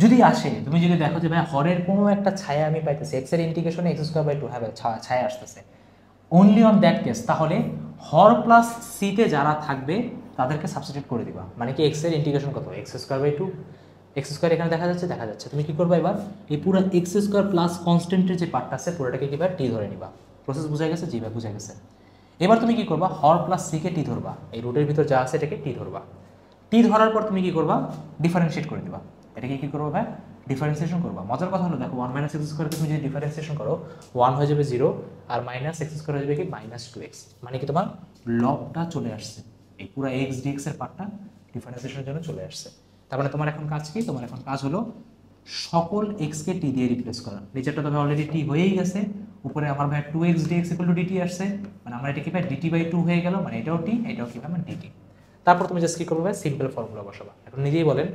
যদি আসে, তুমি যদি দেখো যে ভাই হরের কোনো একটা ছায়া আমি পাইতেছি, এক্স এর ইন্টিগ্রেশনে এক্স স্কয়ার বাই 2, হ্যাঁ ভাই ছায়া আসতেছে, অনলি অন দ্যাট কেস তাহলে হর প্লাস সিতে যারা থাকবে তাদেরকে সাবস্টিটিউট করে দিবা। মানে কি এক্স এর ইন্টিগ্রেশন কত? X square by 2, x square এখানে দেখা যাচ্ছে, দেখা যাচ্ছে। তুমি কি করবা এবার? এই পুরো এক্স স্কয়ার প্লাস কনস্ট্যান্টের যে পার্টটা আছে পুরোটাকে কি ভাই টি ধরে নিবা। প্রসেস বুঝা গেছে? জি ভাই বুঝা গেছে। এবার তুমি কি করবা? হর প্লাস সিকে টি ধরবা, এই রুটের ভিতর যা আছে এটাকে টি ধরবা। টি ধরার পর তুমি কি করবা? ডিফারেন্সিয়েট করে দিবা। এটাকে কি করবো ভাই? ডিফারেন্সিয়েশন করবা। মজার কথা হলো দেখো 1 মাইনাস এক্স স্কোয়ারকে তুমি যদি ডিফারেন্সিয়েশন করো 1 হয়ে যাবে 0, আর মাইনাস এক্স স্কোয়ার হয়ে যাবে কি -2x। মানে কি তোমার লবটা চলে আসছে, এই পুরো এক্স ডিএক্স এর পার্টটা ডিফারেন্সিয়েশনের জন্য চলে আসছে। তার মানে তোমার এখন কাজ কি? তোমার এখন কাজ হলো সকল এক্স কে টি দিয়ে রিপ্লেস করা। নিচেরটা তবে অলরেডি টি হয়েই গেছে, উপরে আমার ভাই 2x dx dt আসছে, মানে আমার এটা কি ভাই dt বাই 2 হয়ে গেল, মানে এটাও টি, এটাও কি ভাই আমার dt। তারপর তুমি জাস্ট কি করবে ভাই? সিম্পল ফর্মুলা বসাবা। এখন নিজেই বলেন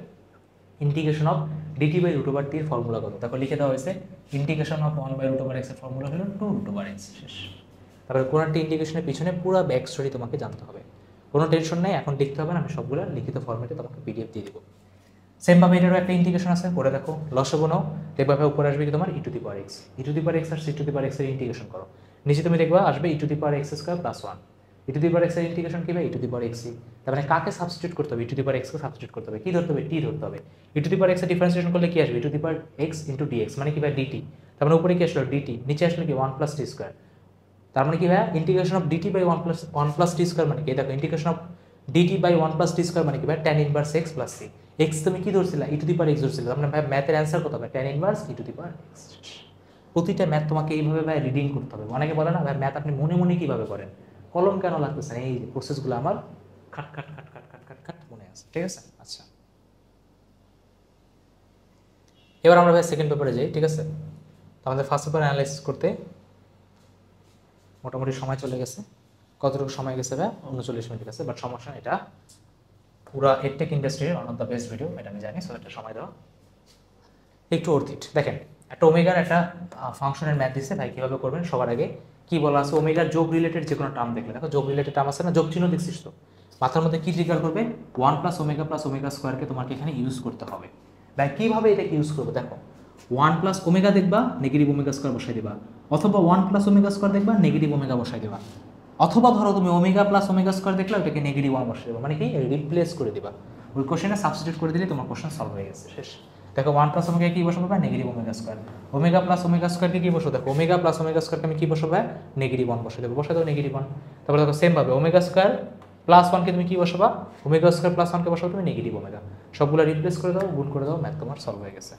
integration of dt by root over t এর ফর্মুলা কত? তারপর লিখে দেওয়া হয়েছে integration of 1 by root over x এর ফর্মুলা হলো 2 রুট ওভার x। শেষ। তারপরে কোন একটা ইন্টিগ্রেশনের পিছনে পুরো ব্যাক স্টোরি তোমাকে জানতে হবে। কোনো টেনশন নাই, এখন লিখতে হবে না, আমি সবগুলো লিখিত ফরম্যাটে তোমাকে পিডিএফ দিয়ে দেবো। সেম ভাবে এটারও একটা ইন্টিগ্রেশন আছে, পড়ে দেখো। লসাগু নাও, দেখবা ভাই উপরে আসবে কি তোমার e to the power x. E to the power x আর c to the power x এর ইন্টিগ্রেশন করো, নিচে তুমি দেখবা আসবে e to the power x square plus 1। E to the power x এর ইন্টিগ্রেশন কি ভাই? E to the power x. তার মানে কাকে সাবস্টিটিউট করতে হবে? E to the power x কে সাবস্টিটিউট করতে হবে। কি ধরতে হবে? টি ধরতে হবে। E to the power x এর ডিফারেন্সিয়েশন করলে কি আসবে? E to the power x into dx, মানে কি ভাই ডিটি। তার মানে উপরে কি আসলো? ডিটি, নিচে আসলো কি 1 প্লাস টি স্কয়ার। তার মানে কি ভাই integration of dt by 1 plus t square, মানে কি দেখো integration of dt by 1 plus t square মানে কি ভাই tan inverse x plus c। x তুমি কি ধরছিলা? ই টু দি পাওয়ার x ধরছিলা, তার মানে ভাই ম্যাথের অ্যানসার কত হবে? tan inverse E to the power x। প্রতিটা ম্যাথ তোমাকে এইভাবে ভাই রিডিং করতে হবে। অনেকে বলে না ভাই ম্যাথ আপনি মনে মনে কিভাবে করেন, কলম কেন লাগতেছে? এই প্রসেসগুলো আমার খাট খাট খাট খাট খাট খাট খাট মনে আছে, ঠিক আছে? আচ্ছা, এবার আমরা ভাই সেকেন্ড পেপারে যাই, ঠিক আছে? আমাদের ফার্স্ট পেপার অ্যানালাইসিস করতে মোটামুটি সময় চলে গেছে। কতটুকু সময় গেছে ভাই? 39 মিনিট গেছে, বাট সমস্যা, এটা পুরা এডটেক ইন্ডাস্ট্রির one of the best video, এটা আমি জানি। সো এটা সময় দেওয়া একটু অর্থিট। দেখেন একটা ওমেগার একটা ফাংশনের ম্যাথ দিচ্ছে ভাই, কীভাবে করবেন? সবার আগে কি বলা আছে? ওমেগার যোগ রিলেটেড যে কোনো টার্ম দেখলে, দেখো যোগ রিলেটেড টার্ম আছে না, যোগ চিহ্ন দেখছিস তো? মাথার মধ্যে কি ট্রিগার করবে, 1 + ওমেগা স্কোয়ারকে তোমাকে এখানে ইউজ করতে হবে। ভাই কীভাবে এটাকে ইউজ করবো দেখো, 1 + ওমেগা দেখবা নেগেটিভ ওমেগা স্কোয়ার বসাই দেবা, অথবা 1 + ওমেগা স্কোয়ার দেখবা নেগেটিভ ওমেগা বসাই দেবা, অথবা ধরো তুমি ওমেগা + ওমেগা স্কোয়ার দেখলে ওটাকে নেগেটিভ 1 বসাই দেবা, মানে কি রিপ্লেস করে দিবা, ওই কোশ্চেনে সাবস্টিটিউট করে দিলে তোমার কোশ্চেন সলভ হয়ে গেছে, শেষ। দেখো 1 + ওমেগা কি বসাবো, negative omega square, omega + omega স্কোয়ারকে কি বসবো, দেখো ওমেগা + ওমেগা স্কোয়ারকে আমি কি বসাবো, নেগেটিভ 1 বসাই দেবো, বসাই দেবো নেগেটিভ 1। তারপরে দেখো সেম ভাবে ওমেগা স্কোয়ার + 1কে তুমি কি বসাবা, ওমেগা স্কোয়ার + 1কে বসাবো তুমি নেগেটিভ ওমেগা, সবগুলো রিপ্লেস করে দাও, গুণ করে দাও, ম্যাথ তোমার সলভ হয়ে গেছে।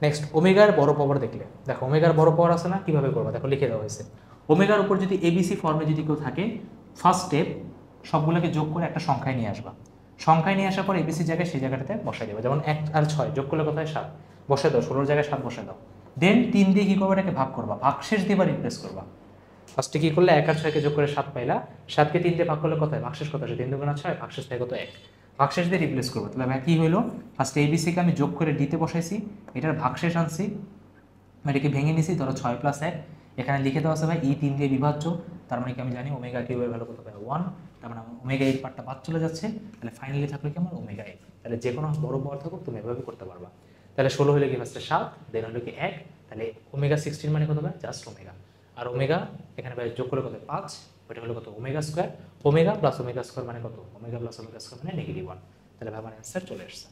নেক্সট ওমেগার বড় পাওয়ার দেখলে, দেখো ওমেগার বড় পাওয়ার আছে না, কীভাবে করবা দেখো লিখে দেওয়া হয়েছে। ওমেগার উপর যদি এবিসি ফর্মে যদি কেউ থাকে, ফার্স্ট স্টেপ সবগুলোকে যোগ করে একটা সংখ্যায় নিয়ে আসবা, সংখ্যায় নিয়ে আসার পর এবিসি জায়গায় সেই জায়গাটাতে বসাই দেবে, যেমন 1 আর 6 যোগ করলে কোথায় 7 বসাই দাও, 16 জায়গায় 7 বসাই দাও। দেন 3 দিয়ে কী করবে, এটাকে ভাগ করবা, ভাগশেষ দিয়ে বা রিপ্লেস করবা। ফার্স্টে কী করলে 1 আর 6কে যোগ করে 7 পাইলা, 7কে 3 দিয়ে ভাগ করলে কোথায় ভাগশেষ কত আসে, 3 × 6 ভাগশেষ থাকে কত 1, ভাগশেষ দিয়ে রিপ্লেস করবো। তাহলে কী হলো, ফার্স্টে এবিসিকে আমি যোগ করে ডিতে বসাইছি, এটার ভাগশেষ আনছি, এটাকে ভেঙে নিছি, ধরো 6 + 1, এখানে লিখে দেওয়া আছে ভাই ই 3 দিয়ে বিভাজ্য, তার মানে কি আমি জানি ওমেগা কিউবের ভ্যালু কত পাই 1, তার মানে ওমেগা এর পার্টটা বাদ চলে যাচ্ছে, তাহলে ফাইনালি থাকলো কি আমার ওমেগা এ। তাহলে যে কোনো বড় পাওয়ার থাকুক তুমি এভাবে করতে পারবা। তাহলে 16 হলে কি ফার্স্টে 7, দেন হলো কি 1, তাহলে ওমেগা 16 মানে কত পাই, জাস্ট ওমেগা, আর ওমেগা এখানে ভাই যোগ করে কত 5, ওটা হলো কত omega square, omega + omega square মানে কত, ওমেগা + ওমেগা স্কোয়ার মানে নেগেটিভ 1, তাহলে ভাই আমার অ্যান্সার চলে আসছে।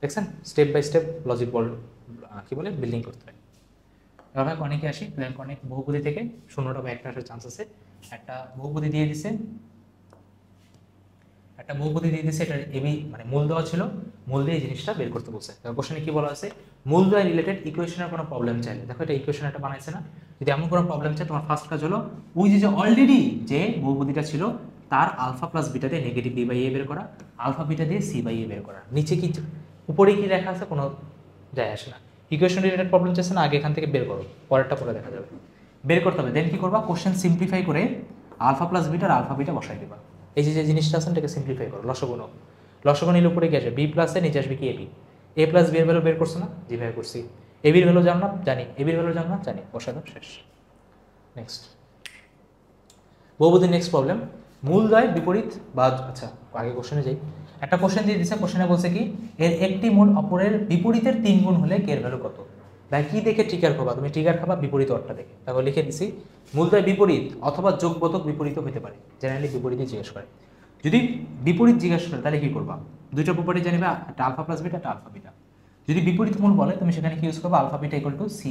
দেখছেন স্টেপ বাই স্টেপ লজিক বল কি বলে বিল্ডিং করতে হয়। এবার অনেকে আসি, অনেক বহুপদী থেকে শূন্যটা বা একটা আসার চান্স আছে, একটা বহুপদী দিয়ে দিছে, এটা এবি মানে মূল দেওয়া ছিল, মূল দিয়ে এই জিনিসটা বের করতে বলছে। কোশ্চেনে কি বলা আছে, মূল দেওয়া রিলেটেড ইকুয়েশনের কোনো প্রবলেম চাইলে, দেখো এটা ইকুয়েশন একটা বানাইছে না, যদি এমন কোনো প্রবলেম চাই তোমার ফার্স্ট কাজ হলো ওই যে অলরেডি যে বহুপদীটা ছিল তার আলফা + বিটা দিয়ে নেগেটিভ b/a বের করা, আলফা বিটা দিয়ে c/a বের করা, নিচে কি উপরে কি লেখা আছে কোনো যায় আসে না, ইকুয়েশন রিলেটেড প্রবলেম চাইছে না, আগে এখান থেকে বের করো, পরেরটা পরে দেখা যাবে, বের করতে হবে। দেন কি করবা, কোশ্চেন সিম্পলিফাই করে আলফা + বিটার আলফা বিটা বসাই দিবা, এই যে জিনিসটা আছে এটাকে সিম্পলিফাই করো, লসগু নিলে উপরে কি আসবে, বি + এ নিচে আসবে কি এবি, a + b এর ভ্যালু বের করছো না, জি ভাই করছি, এবির ভ্যালু জানো না, জানি, এবির ভ্যালু জানো না, জানি, বসাই দাও, শেষ। নেক্সট বহুপদীর নেক্সট প্রবলেম, মূলদ্বয় বিপরীত বা আচ্ছা আগে কোশ্চেনে যাই, একটা কোশ্চেন দিয়ে দিচ্ছে, কোশ্চেনে বলছে কি এর একটি মূল অপরের বিপরীতের 3 গুণ হলে কে এর ভ্যালু কত। ভাই কি দেখে ট্রিগার করবা, তুমি ট্রিগার খাবা বিপরীত অর্থটা দেখে, তারপর লিখে দিছি মূলদ্বয় বিপরীত অথবা যোগবোধক বিপরীত হতে পারে, জেনারেলি বিপরীতই জিজ্ঞেস করে। যদি বিপরীত জিজ্ঞেস করে তাহলে কি করবা, দুইটা প্রপার্টি জানিবা, একটা আলফা + বিটা, একটা আলফা বিটা। যদি বিপরীত মূল বলে তুমি সেখানে কি ইউজ করবা, আলফা বিটা = c/a।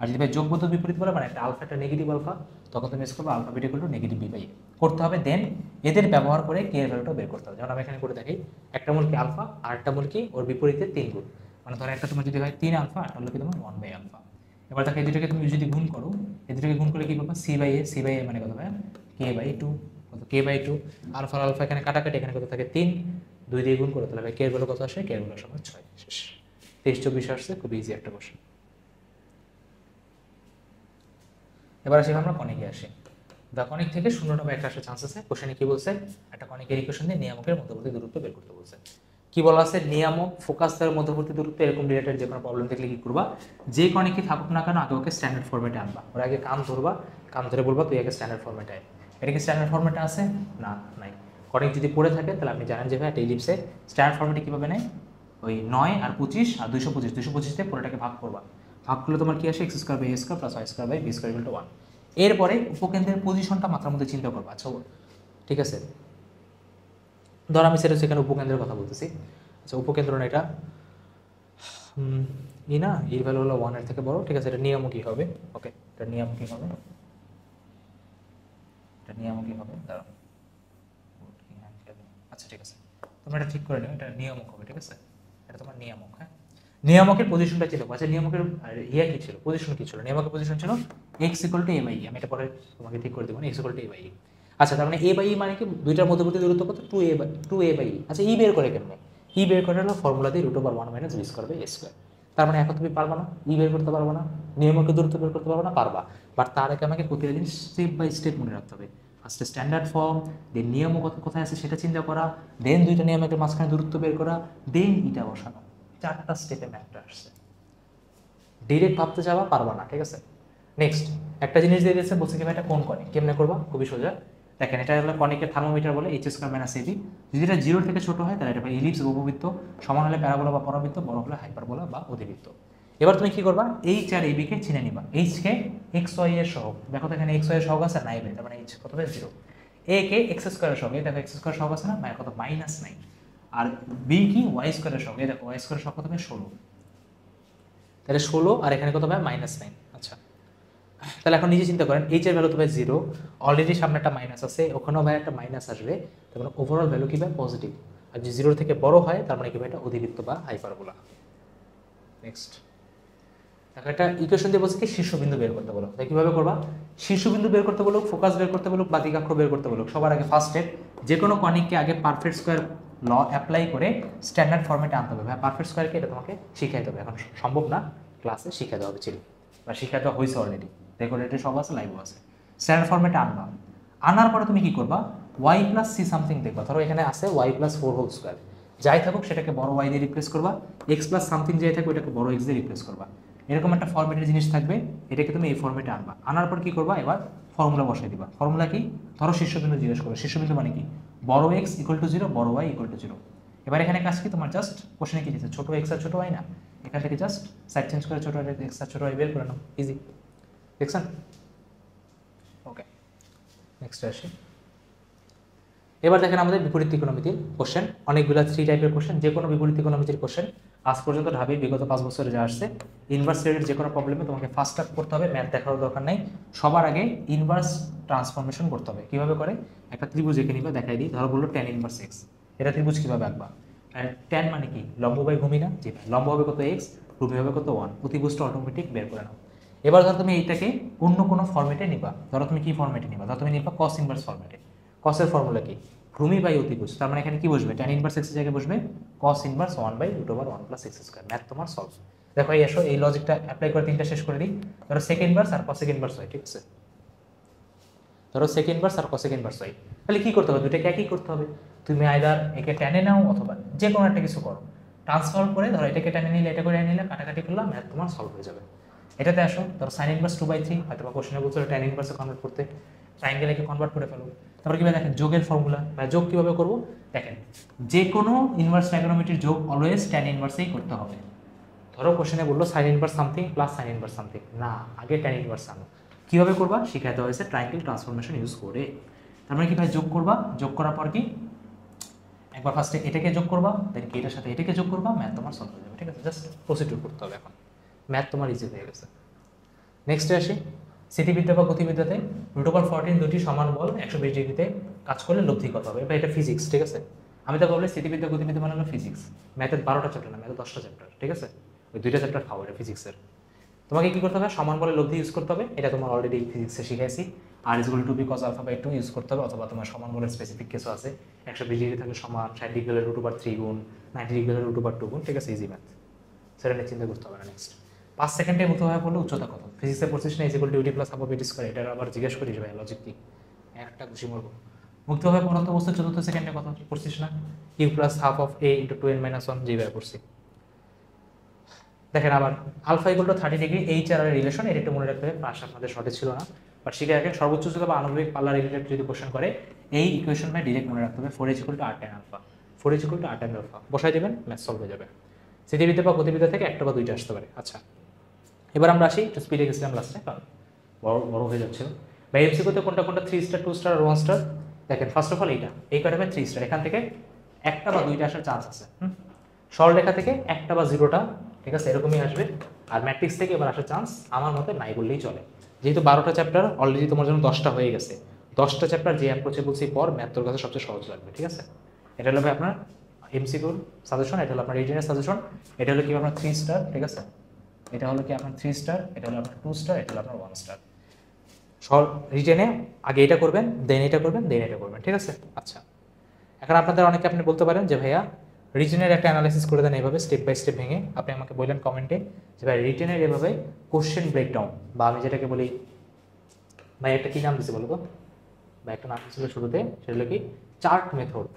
আর যদি ভাই যোগবোধক বিপরীত বলে মানে একটা আলফা একটা নেগেটিভ আলফা, তখন তুমি ইউজ করবে আলফা বিটা = নেগেটিভ b/a করতে হবে। দেন এদের ব্যবহার করে কে এর ভ্যালুটা বের করতে হবে, যেমন আমি এখানে করে দেখি, একটা মূল কি আলফা আর একটা মূল কি ওর বিপরীতে 3 গুণ, মানে ধরো একটা তোমার যদি হয় 3 আলফা আর হলো কি তোমার 1/আলফা। এবার দেখো এই দুটোকে তুমি যদি গুণ করো, এই দুটোকে গুণ করলে কি পাবা, c/a মানে কত ভাই k/2, কত k/2, আলফা আলফা এখানে কাটাকাটি, এখানে কত থাকে 3, 2 দিয়ে গুণ করো, তাহলে ভাই কে এর ভ্যালু কত আসে, কে এর ভ্যালু সমান 6, শেষ। 23-24 আসছে, খুব ইজি একটা কোশ্চেন। এবার আসি আমরা কনিকে আসি, দা কনিক থেকে শূন্যটা বা একটা আসার চান্স আছে। কোশ্চেনে কি বলছে, একটা কনিকের ইকুয়েশন দিয়ে নিয়ামকের মধ্যবর্তী দূরত্ব বের করতে বলছে। কি বলা আছে, নিয়ামক ফোকাস তার মধ্যবর্তী দূরত্ব এরকম রিলেটেড যে কোনো প্রবলেম দেখলে কি করবা, যে কনিকই থাকুক না কেন আগে ওকে স্ট্যান্ডার্ড ফরম্যাটে আনবা, ওর আগে কান ধরবা, কান ধরে বলবা তুই আগে স্ট্যান্ডার্ড ফরম্যাটে আয়। এটা কি স্ট্যান্ডার্ড ফরম্যাটে আছে না, নাই। কনিক যদি পড়ে থাকে তাহলে আপনি জানেন যে ভাই একটা ইলিপসে স্ট্যান্ডার্ড ফরম্যাটে কীভাবে নেয়, ওই 9 আর 25 আর 225 দিয়ে পুরোটাকে ভাগ করবা, ভাগ করলে তোমার কি আসে, x² + a² + y² / b² = 1। এরপরে উপকেন্দ্রের পজিশনটা মাথার মধ্যে চিন্তা করবা। আচ্ছা ঠিক আছে, ধর আমি সেখানে উপকেন্দ্রের কথা বলতেছি। আচ্ছা উপকেন্দ্র না, এটা না এর ভ্যালু হলো 1 এর থেকে বড়, ঠিক আছে, এটা নিয়ামকী হবে, ওকে এটা নিয়ামকী হবে, দাঁড়াও, আচ্ছা ঠিক আছে তোমরা এটা ঠিক করে নিও, এটা নিয়ামক হবে, ঠিক আছে, এটা তোমার নিয়ামক। হ্যাঁ, নিয়ামকের পজিশনটা ছিল, আচ্ছা নিয়ামকের ইয়া কি ছিল, পজিশন কি ছিল, নিয়ামকের পজিশন ছিল x = a/e, আমি এটা পরে তোমাকে ঠিক করে দেবো, x = a/e। আচ্ছা তার মানে a/e মানে কি, দুইটার মধ্যবর্তী দূরত্ব কত, 2a/e। আচ্ছা ই বের করে কেমনে, ই বের করে হলো ফর্মুলা দিয়ে √1 - b²/a²। তার মানে এখন তুমি পারবা না, ই বের করতে পারবা না, নিয়ামকের দূরত্ব বের করতে পারবা না, পারবা, বাট তার আগে আমাকে প্রতিটা জিনিস স্টেপ বাই স্টেপ মনে রাখতে হবে। ফার্স্টে স্ট্যান্ডার্ড ফর্ম, দেন নিয়মক কোথায় আছে সেটা চিন্তা করা, দেন দুইটা নিয়মের মাঝখানে দূরত্ব বের করা, দেন ইটা বসানো, 4টা স্টেপে ম্যাথটা আসছে। ডিরেক্ট ভাবতে যাওয়া পারবা না, ঠিক আছে। নেক্সট একটা জিনিস দিয়ে দিয়েছে, বলছে কি ভাই এটা কোন কনিক, কেমনে করবা, খুবই সোজা। দেখেন এটা হলো কনিকের থার্মোমিটার বলে h স্কয়ার মাইনাস ab। যদি এটা 0 থেকে ছোট হয় তাহলে এটা ইলিপস উপবৃত্ত, সমান হলে প্যারাবোলা বা পরাবৃত্ত, বড় হলে হাইপারবোলা বা অধিবৃত্ত। এবার তুমি কি করবা, h আর ab কে চিনে নিবা। h কে x y এর সহগ, দেখো তো এখানে x y এর সহগ আছে নাই, তার মানে h কত হবে 0। a কে x স্কয়ার এর সহগ, এই দেখো x স্কয়ার সহগ আছে না, মানে কত -9। আর b কি y স্কয়ার এর সহগ, এই দেখো y স্কয়ার এর সহগ কত হবে 16। তাহলে 16 আর এখানে কত হবে -9। আচ্ছা, তাহলে এখন নিজে চিন্তা করেন h এর ভ্যালু তো ভাই 0, অলরেডি সামনে একটা মাইনাস আছে, ওখানেও ভাই একটা মাইনাস আসবে, তার মানে ওভারঅল ভ্যালু কি ভাই পজিটিভ। আর যদি 0 থেকে বড় হয় তার মানে কি ভাই এটা অধিবৃত্ত বা হাইপারবোলা। নেক্সট দেখো একটা ইকুয়েশন দিয়ে বলছে কি শীর্ষবিন্দু বের করতে বলো। তাই কিভাবে করবা, শীর্ষবিন্দু বের করতে বলুক, ফোকাস বের করতে বলুক, বাতিকাক্ষ বের করতে বলুক, সবার আগে ফার্স্ট স্টেপ যে কোনো কনিককে আগে পারফেক্ট স্কয়ার ল অ্যাপ্লাই করে স্ট্যান্ডার্ড ফরম্যাটে আনতে হবে। পারফেক্ট স্কয়ারকে এটা তোমাকে শিখাইতে হবে, এখন সম্ভব না, ক্লাসে শিখাতে হবে ছিল বা শিখাতে হয়েছে অলরেডি, রেকর্ডেড সব আছে, লাইভও আছে। স্ট্যান্ডার্ড ফরম্যাটে আনবা, আনার পরে তুমি কি করবা, y প্লাস সি সামথিং দেখবা, ধরো এখানে আছে y প্লাস 4 হোল স্কয়ার, যাই থাকুক সেটাকে বড় y দিয়ে রিপ্লেস করবা, x প্লাস সামথিং যাই থাকুক এটাকে বড় x দিয়ে রিপ্লেস করবা। এরকম একটা ফরম্যাটের জিনিস থাকবে, এটাকে তুমি এই ফরম্যাটে আনবা। আনার পর কি করবা, এবার ফর্মুলা বসাই দিবা। ফর্মুলা কি, ধরো শীর্ষবিন্দু জিজ্ঞেস করো, শীর্ষবিন্দু মানে কি, বড় x ইকুয়াল টু 0, বড় y ইকুয়াল টু 0। এবার এখানে কাজ কি, তোমার জাস্ট কোশ্চেনে কি দিচ্ছে, ছোট x আর ছোট y না, এখান থেকে জাস্ট সাইড চেঞ্জ করে ছোট x আর ছোট y বের করে নাও, ইজি। দেখছেন? ওকে, নেক্সট আসি। এবার দেখেন আমাদের বিপরীত ত্রিকোণমিতির কোশ্চেন, অনেকগুলো 3 টাইপের কোশ্চেন। যে কোনো বিপরীত ত্রিকোণমিতির কোশ্চেন আজ পর্যন্ত ঢাবি বিগত 5 বছরে যা আসছে, ইনভার্স রিলেটেড যে কোনো প্রবলেমে তোমাকে ফার্স্ট আপ করতে হবে, ম্যাথ দেখার দরকার নাই, সবার আগে ইনভার্স ট্রান্সফরমেশন করতে হবে। কিভাবে করে, একটা ত্রিভুজ এঁকে নিবা, দেখাই দিই, ধরো বললো tan ইনভার্স x, এটা ত্রিভুজ কিভাবে আঁকবা, tan মানে কি, লম্ব বাই ভূমি না, জি লম্ব হবে কত x, ভূমি হবে কত 1, অতিভুজটা অটোমেটিক বের করে নাও। এবার ধরো তুমি এইটাকে অন্য কোনো ফরম্যাটে নিবা, ধরো তুমি কি ফরম্যাটে নিবা, ধরো তুমি নিবা cos ইনভার্স ফরম্যাটে। cos এর ফর্মুলা কি, ভূমি বাই অতিভুজ, তার মানে এখানে কি বসবে, tan ইনভার্স x এর জায়গায় বসবে cos inverse 1/√1 + x square. Math তোমার সলভ। দেখো এই এসো, এই লজিকটা অ্যাপ্লাই করে তিনটা শেষ করে দিই। ধরো sec ইনভার্স আর cos ইনভার্স হয়, ঠিক আছে, ধরো sec ইনভার্স আর cos ইনভার্স হয়, তাহলে কি করতে হবে, দুটোকে একই করতে হবে। তুমি আইদার একে টেনে নাও অথবা যে কোনো একটা কিছু করো, ট্রান্সফার করে ধরো এটাকে টেনে নিলে, এটা করে নিলে, কাটাকাটি করলাম, ম্যাথ তোমার সলভ হয়ে যাবে। এটাতে আসো, ধরো sin ইনভার্স 2/3, হয়তো বা কোশ্চেনে বলছো tan ইনভার্সে কনভার্ট করতে, ট্রায়াঙ্গেলকে কনভার্ট করে ফেলো। তারপর কিভাবে দেখেন যোগের ফর্মুলা বা যোগ কিভাবে করব, দেখেন যে কোনো ইনভার্স ট্রাইগোনোমেট্রির যোগ অলওয়েজ tan ইনভার্সেই করতে হবে। ধরো কোশ্চেনে বললো sin inverse something plus sin inverse something, না আগে tan ইনভার্স আনো। কিভাবে করবা শিখাতে হয়েছে ট্রায়াঙ্গেল ট্রান্সফরমেশন ইউজ করে। তারপরে কি ভাই যোগ করবা, যোগ করার পর কি একবার ফার্স্টে এটাকে যোগ করবা, দেন কি এটার সাথে এটাকে যোগ করবা, ম্যাথ তোমার সলভ হয়ে যাবে, ঠিক আছে, জাস্ট প্রসিডিউর করতে হবে। এখন ম্যাথ তোমার ইজি হয়ে গেছে। নেক্সটে আসি, স্থিতিবিদ্যা বা গতিবিদ্যাতে √14 দুটি সমান বল 120 ডিগ্রিতে কাজ করলে লব্ধি কত হবে, এটা ফিজিক্স, ঠিক আছে। আমি তো বললে স্থিতিবিদ্যা গতিবিদ্যা মানে হলো ফিজিক্স, ম্যাথের 12টা চ্যাপ্টার না, ম্যাথের 10টা চ্যাপ্টার, ঠিক আছে, ওই 2টা চ্যাপ্টার খাও, এটা ফিজিক্সের। তোমাকে কি করতে হবে, সমান বলে লব্ধি ইউজ করতে হবে, এটা তোমার অলরেডি ফিজিক্সে শিখাইছি। আর = 2 cos α/2 ইউজ করতে হবে, অথবা তোমার সমান বলের স্পেসিফিক কিছু আছে, 120 ডিগ্রি থাকে সমান, 60 ডিগ্রি হলে √3 গুণ, 90 ডিগ্রি হলে √2 গুণ, ঠিক আছে, ইজি ম্যাথ, সেটা নিয়ে চিন্তা করতে হবে না। নেক্সট 5 সেকেন্ডে মুক্তভাবে পড়লে উচ্চতা কত, ফিজিক্সে পড়ছিস না, = UT + হাফ/v², এটা আবার জিজ্ঞেস করিস ভাই, লজিক কি, একটা খুশি মরবো। মুক্তভাবে পড়ন্ত বস্তু চতুর্থ সেকেন্ডে কত পড়ছিস না, u + ½ of a × 2n-1, যেভাবে পড়ছি। দেখেন আবার আলফা = 30 ডিগ্রি, এইচ আর এর রিলেশন, এটা একটু মনে রাখতে হবে, পাশ আপনাদের শর্টে ছিল না, বাট শিখে রাখেন। সর্বোচ্চ উচ্চতা বা আণবিক পাল্লা রিলেটেড যদি কোশ্চেন করে, এই ইকুয়েশন ভাই ডিরেক্ট মনে রাখতে হবে, 4h = r tan α, 4h = r tan α বসাই দেবেন, ম্যাথ সলভ হয়ে যাবে। স্থিতিবিদ্যা বা গতিবিদ্যা থেকে একটা বা দুইটা আসতে পারে। আচ্ছা, এবার আমরা আসি, একটু স্পিডে গেছিলাম লাস্টে, কারণ বড় হয়ে যাচ্ছিল। বা এমসিকিউতে কোনটা কোনটা 3 স্টার, 2 স্টার আর 1 স্টার, দেখেন ফার্স্ট অফ অল এই কয়টা 3 স্টার, এখান থেকে একটা বা দুইটা আসার চান্স আছে। সরলরেখা থেকে একটা বা 0টা, ঠিক আছে, এরকমই আসবে। আর ম্যাট্রিক্স থেকে এবার আসার চান্স আমার মতে নাই বললেই চলে, যেহেতু 12টা চ্যাপ্টার অলরেডি তোমার জন্য 10টা হয়ে গেছে। 10টা চ্যাপ্টার যে অ্যাপ্রোচে বলছি পর, ম্যাথ তোর কাছে সবচেয়ে সহজ লাগবে, ঠিক আছে। এটা হলো ভাই আপনার এমসিকিউর সাজেশন, এটা হলো আপনার রিটেনের সাজেশন, এটা হলো কি আপনার 3 স্টার, ঠিক আছে, এটা হলো কি আপনার 3 স্টার, এটা হলো আপনার 2 স্টার, এটা হলো আপনার 1 স্টার। সব রিটেনে আগে এটা করবেন, দেন এটা করবেন, দেন এটা করবেন, ঠিক আছে। আচ্ছা, এখন আপনাদের অনেকে আপনি বলতে পারেন যে ভাইয়া রিটেনের একটা অ্যানালাইসিস করে দেন এইভাবে স্টেপ বাই স্টেপ ভেঙে। আপনি আমাকে বললেন কমেন্টে যে ভাই রিটেনের এভাবে কোশ্চেন ব্রেকডাউন, বা আমি যেটাকে বলি ভাই একটা কী নাম দিচ্ছে বলবো, বা একটা নাম ছিল শুরুতে, সেটা হলো কি চার্ট মেথড।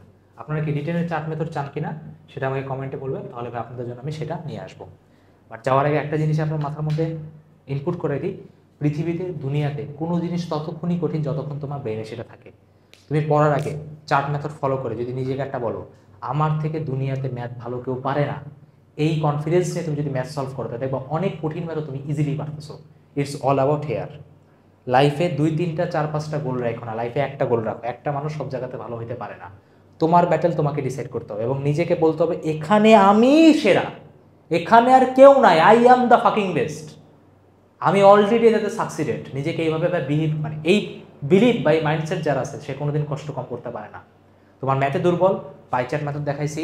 আপনারা কি রিটেনের চার্ট মেথড চান কিনা সেটা আমাকে কমেন্টে বলবেন, তাহলে ভাই আপনাদের জন্য আমি সেটা নিয়ে আসবো। বাট যাওয়ার আগে একটা জিনিস আপনার মাথার মধ্যে ইনপুট করে দিই, পৃথিবীতে দুনিয়াতে কোনো জিনিস ততক্ষণই কঠিন যতক্ষণ তোমার ব্রেনে সেটা থাকে। তুমি পড়ার আগে চার্ট মেথড ফলো করে যদি নিজেকে একটা বলো আমার থেকে দুনিয়াতে ম্যাথ ভালো কেউ পারে না, এই কনফিডেন্স নিয়ে তুমি যদি ম্যাথ সলভ করো তাহলে দেখবা অনেক কঠিন ম্যাথও তুমি ইজিলি পারতেছো। It's all about here. লাইফে 2-3টা 4-5টা গোল রাখো না, লাইফে একটা গোল রাখো। একটা মানুষ সব জায়গাতে ভালো হইতে পারে না। তোমার ব্যাটেল তোমাকে ডিসাইড করতে হবে এবং নিজেকে বলতে হবে এখানে আমি সেরা, এখানে আর কেউ নাই, I am the fucking best, আমি অলরেডি এটাতে সাকসিডেড। নিজেকে এইভাবে বিলিভ, মানে এই বিলিভ বা এই মাইন্ডসেট যারা আছে সে কোনোদিন কষ্ট কম করতে পারে না। তোমার ম্যাথে দুর্বল, পাইচার্ট মেথড দেখাইছি,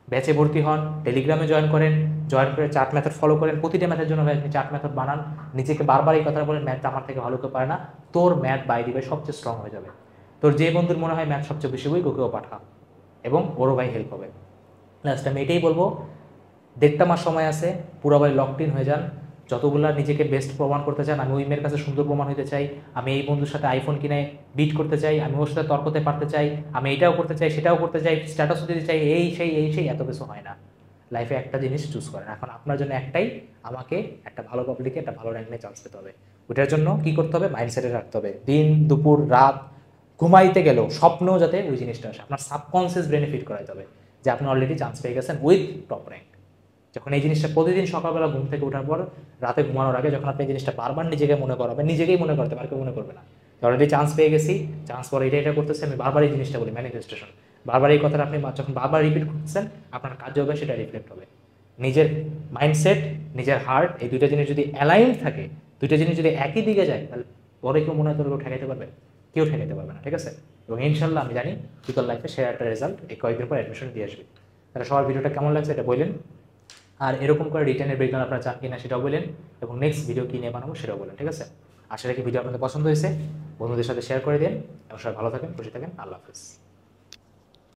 ব্যাচে ভর্তি হন, টেলিগ্রামে জয়েন করেন, জয়েন করে চার্ট মেথড ফলো করেন। প্রতিটা ম্যাথের জন্য আপনি চার্ট মেথড বানান, নিজেকে বারবার এই কথা বলেন ম্যাথ আমার থেকে ভালো কেউ পারে না, তোর ম্যাথ বাই দিবে সবচেয়ে স্ট্রং হয়ে যাবে। তোর যে বন্ধুর মনে হয় ম্যাথ সবচেয়ে বেশি বই ওকেও পাঠা এবং ওরও ভাই হেল্প হবে। লাস্ট আমি এটাই বলবো, 1.5 মাস সময় আছে, পুরো ভাই লকড ইন হয়ে যান। যতগুলা নিজেকে বেস্ট প্রমাণ করতে চান, আমি ওই মেয়ের কাছে সুন্দর প্রমাণ হতে চাই, আমি এই বন্ধুর সাথে আইফোন কিনে বিট করতে চাই, আমি ওর সাথে তর্কতে পারতে চাই, আমি এটাও করতে চাই সেটাও করতে চাই, স্ট্যাটাসও দিতে চাই, এই সেই এত কিছু হয় না। লাইফে একটা জিনিস চুজ করেন। এখন আপনার জন্য একটাই, আমাকে একটা ভালো পাবলিকে একটা ভালো র্যাঙ্ক নিয়ে চান্স পেতে হবে। ওইটার জন্য কি করতে হবে, মাইন্ডসেটে রাখতে হবে দিন দুপুর রাত ঘুমাইতে গেলেও স্বপ্নেও যাতে ওই জিনিসটা আসে। আপনার সাবকনসিয়াস ব্রেনে ফিট করাইতে হবে যে আপনি অলরেডি চান্স পেয়ে গেছেন উইথ টপ র্যাঙ্ক। যখন এই জিনিসটা প্রতিদিন সকালবেলা ঘুম থেকে ওঠার পর রাতে ঘুমানোর আগে যখন আপনি এই জিনিসটা বারবার নিজেকে মনে করাবেন, নিজেকেই মনে করতে পারে, কেউ মনে করবে না। অলরেডি চান্স পেয়ে গেছি, চান্স পরে এটা করতেছে, আমি বারবার এই জিনিসটা বলি ম্যানিফেস্টেশন, বারবার এই কথাটা আপনি যখন বারবার রিপিট করতেছেন আপনার কাজ হবে, সেটা রিফ্লেক্ট হবে। নিজের মাইন্ডসেট, নিজের হার্ট, এই দুইটা জিনিস যদি অ্যালাইন থাকে, দুইটা জিনিস যদি একই দিকে যায়, তাহলে পরে কেউ মনে হয় তোর কেউ ঠেকাইতে পারবে? কেউ ঠেকাইতে পারবে না, ঠিক আছে? এবং ইনশাল্লাহ আমি জানি তুই তোর লাইফে সেরা একটা রেজাল্ট এই কয়েকদিন পর অ্যাডমিশন দিয়ে আসবি। তাহলে সবার ভিডিওটা কেমন লাগছে এটা বললেন, আর এরকম করে রিটার্নের ব্রেকডাউন আপনারা চান কিনা সেটাও বলেন, এবং নেক্সট ভিডিও কী নিয়ে বানাবো সেটাও বলেন, ঠিক আছে? আশা রাখি ভিডিও আপনাদের পছন্দ হয়েছে, বন্ধুদের সাথে শেয়ার করে দিন এবং সবাই ভালো থাকেন, খুশি থাকেন। আল্লাহ হাফিজ।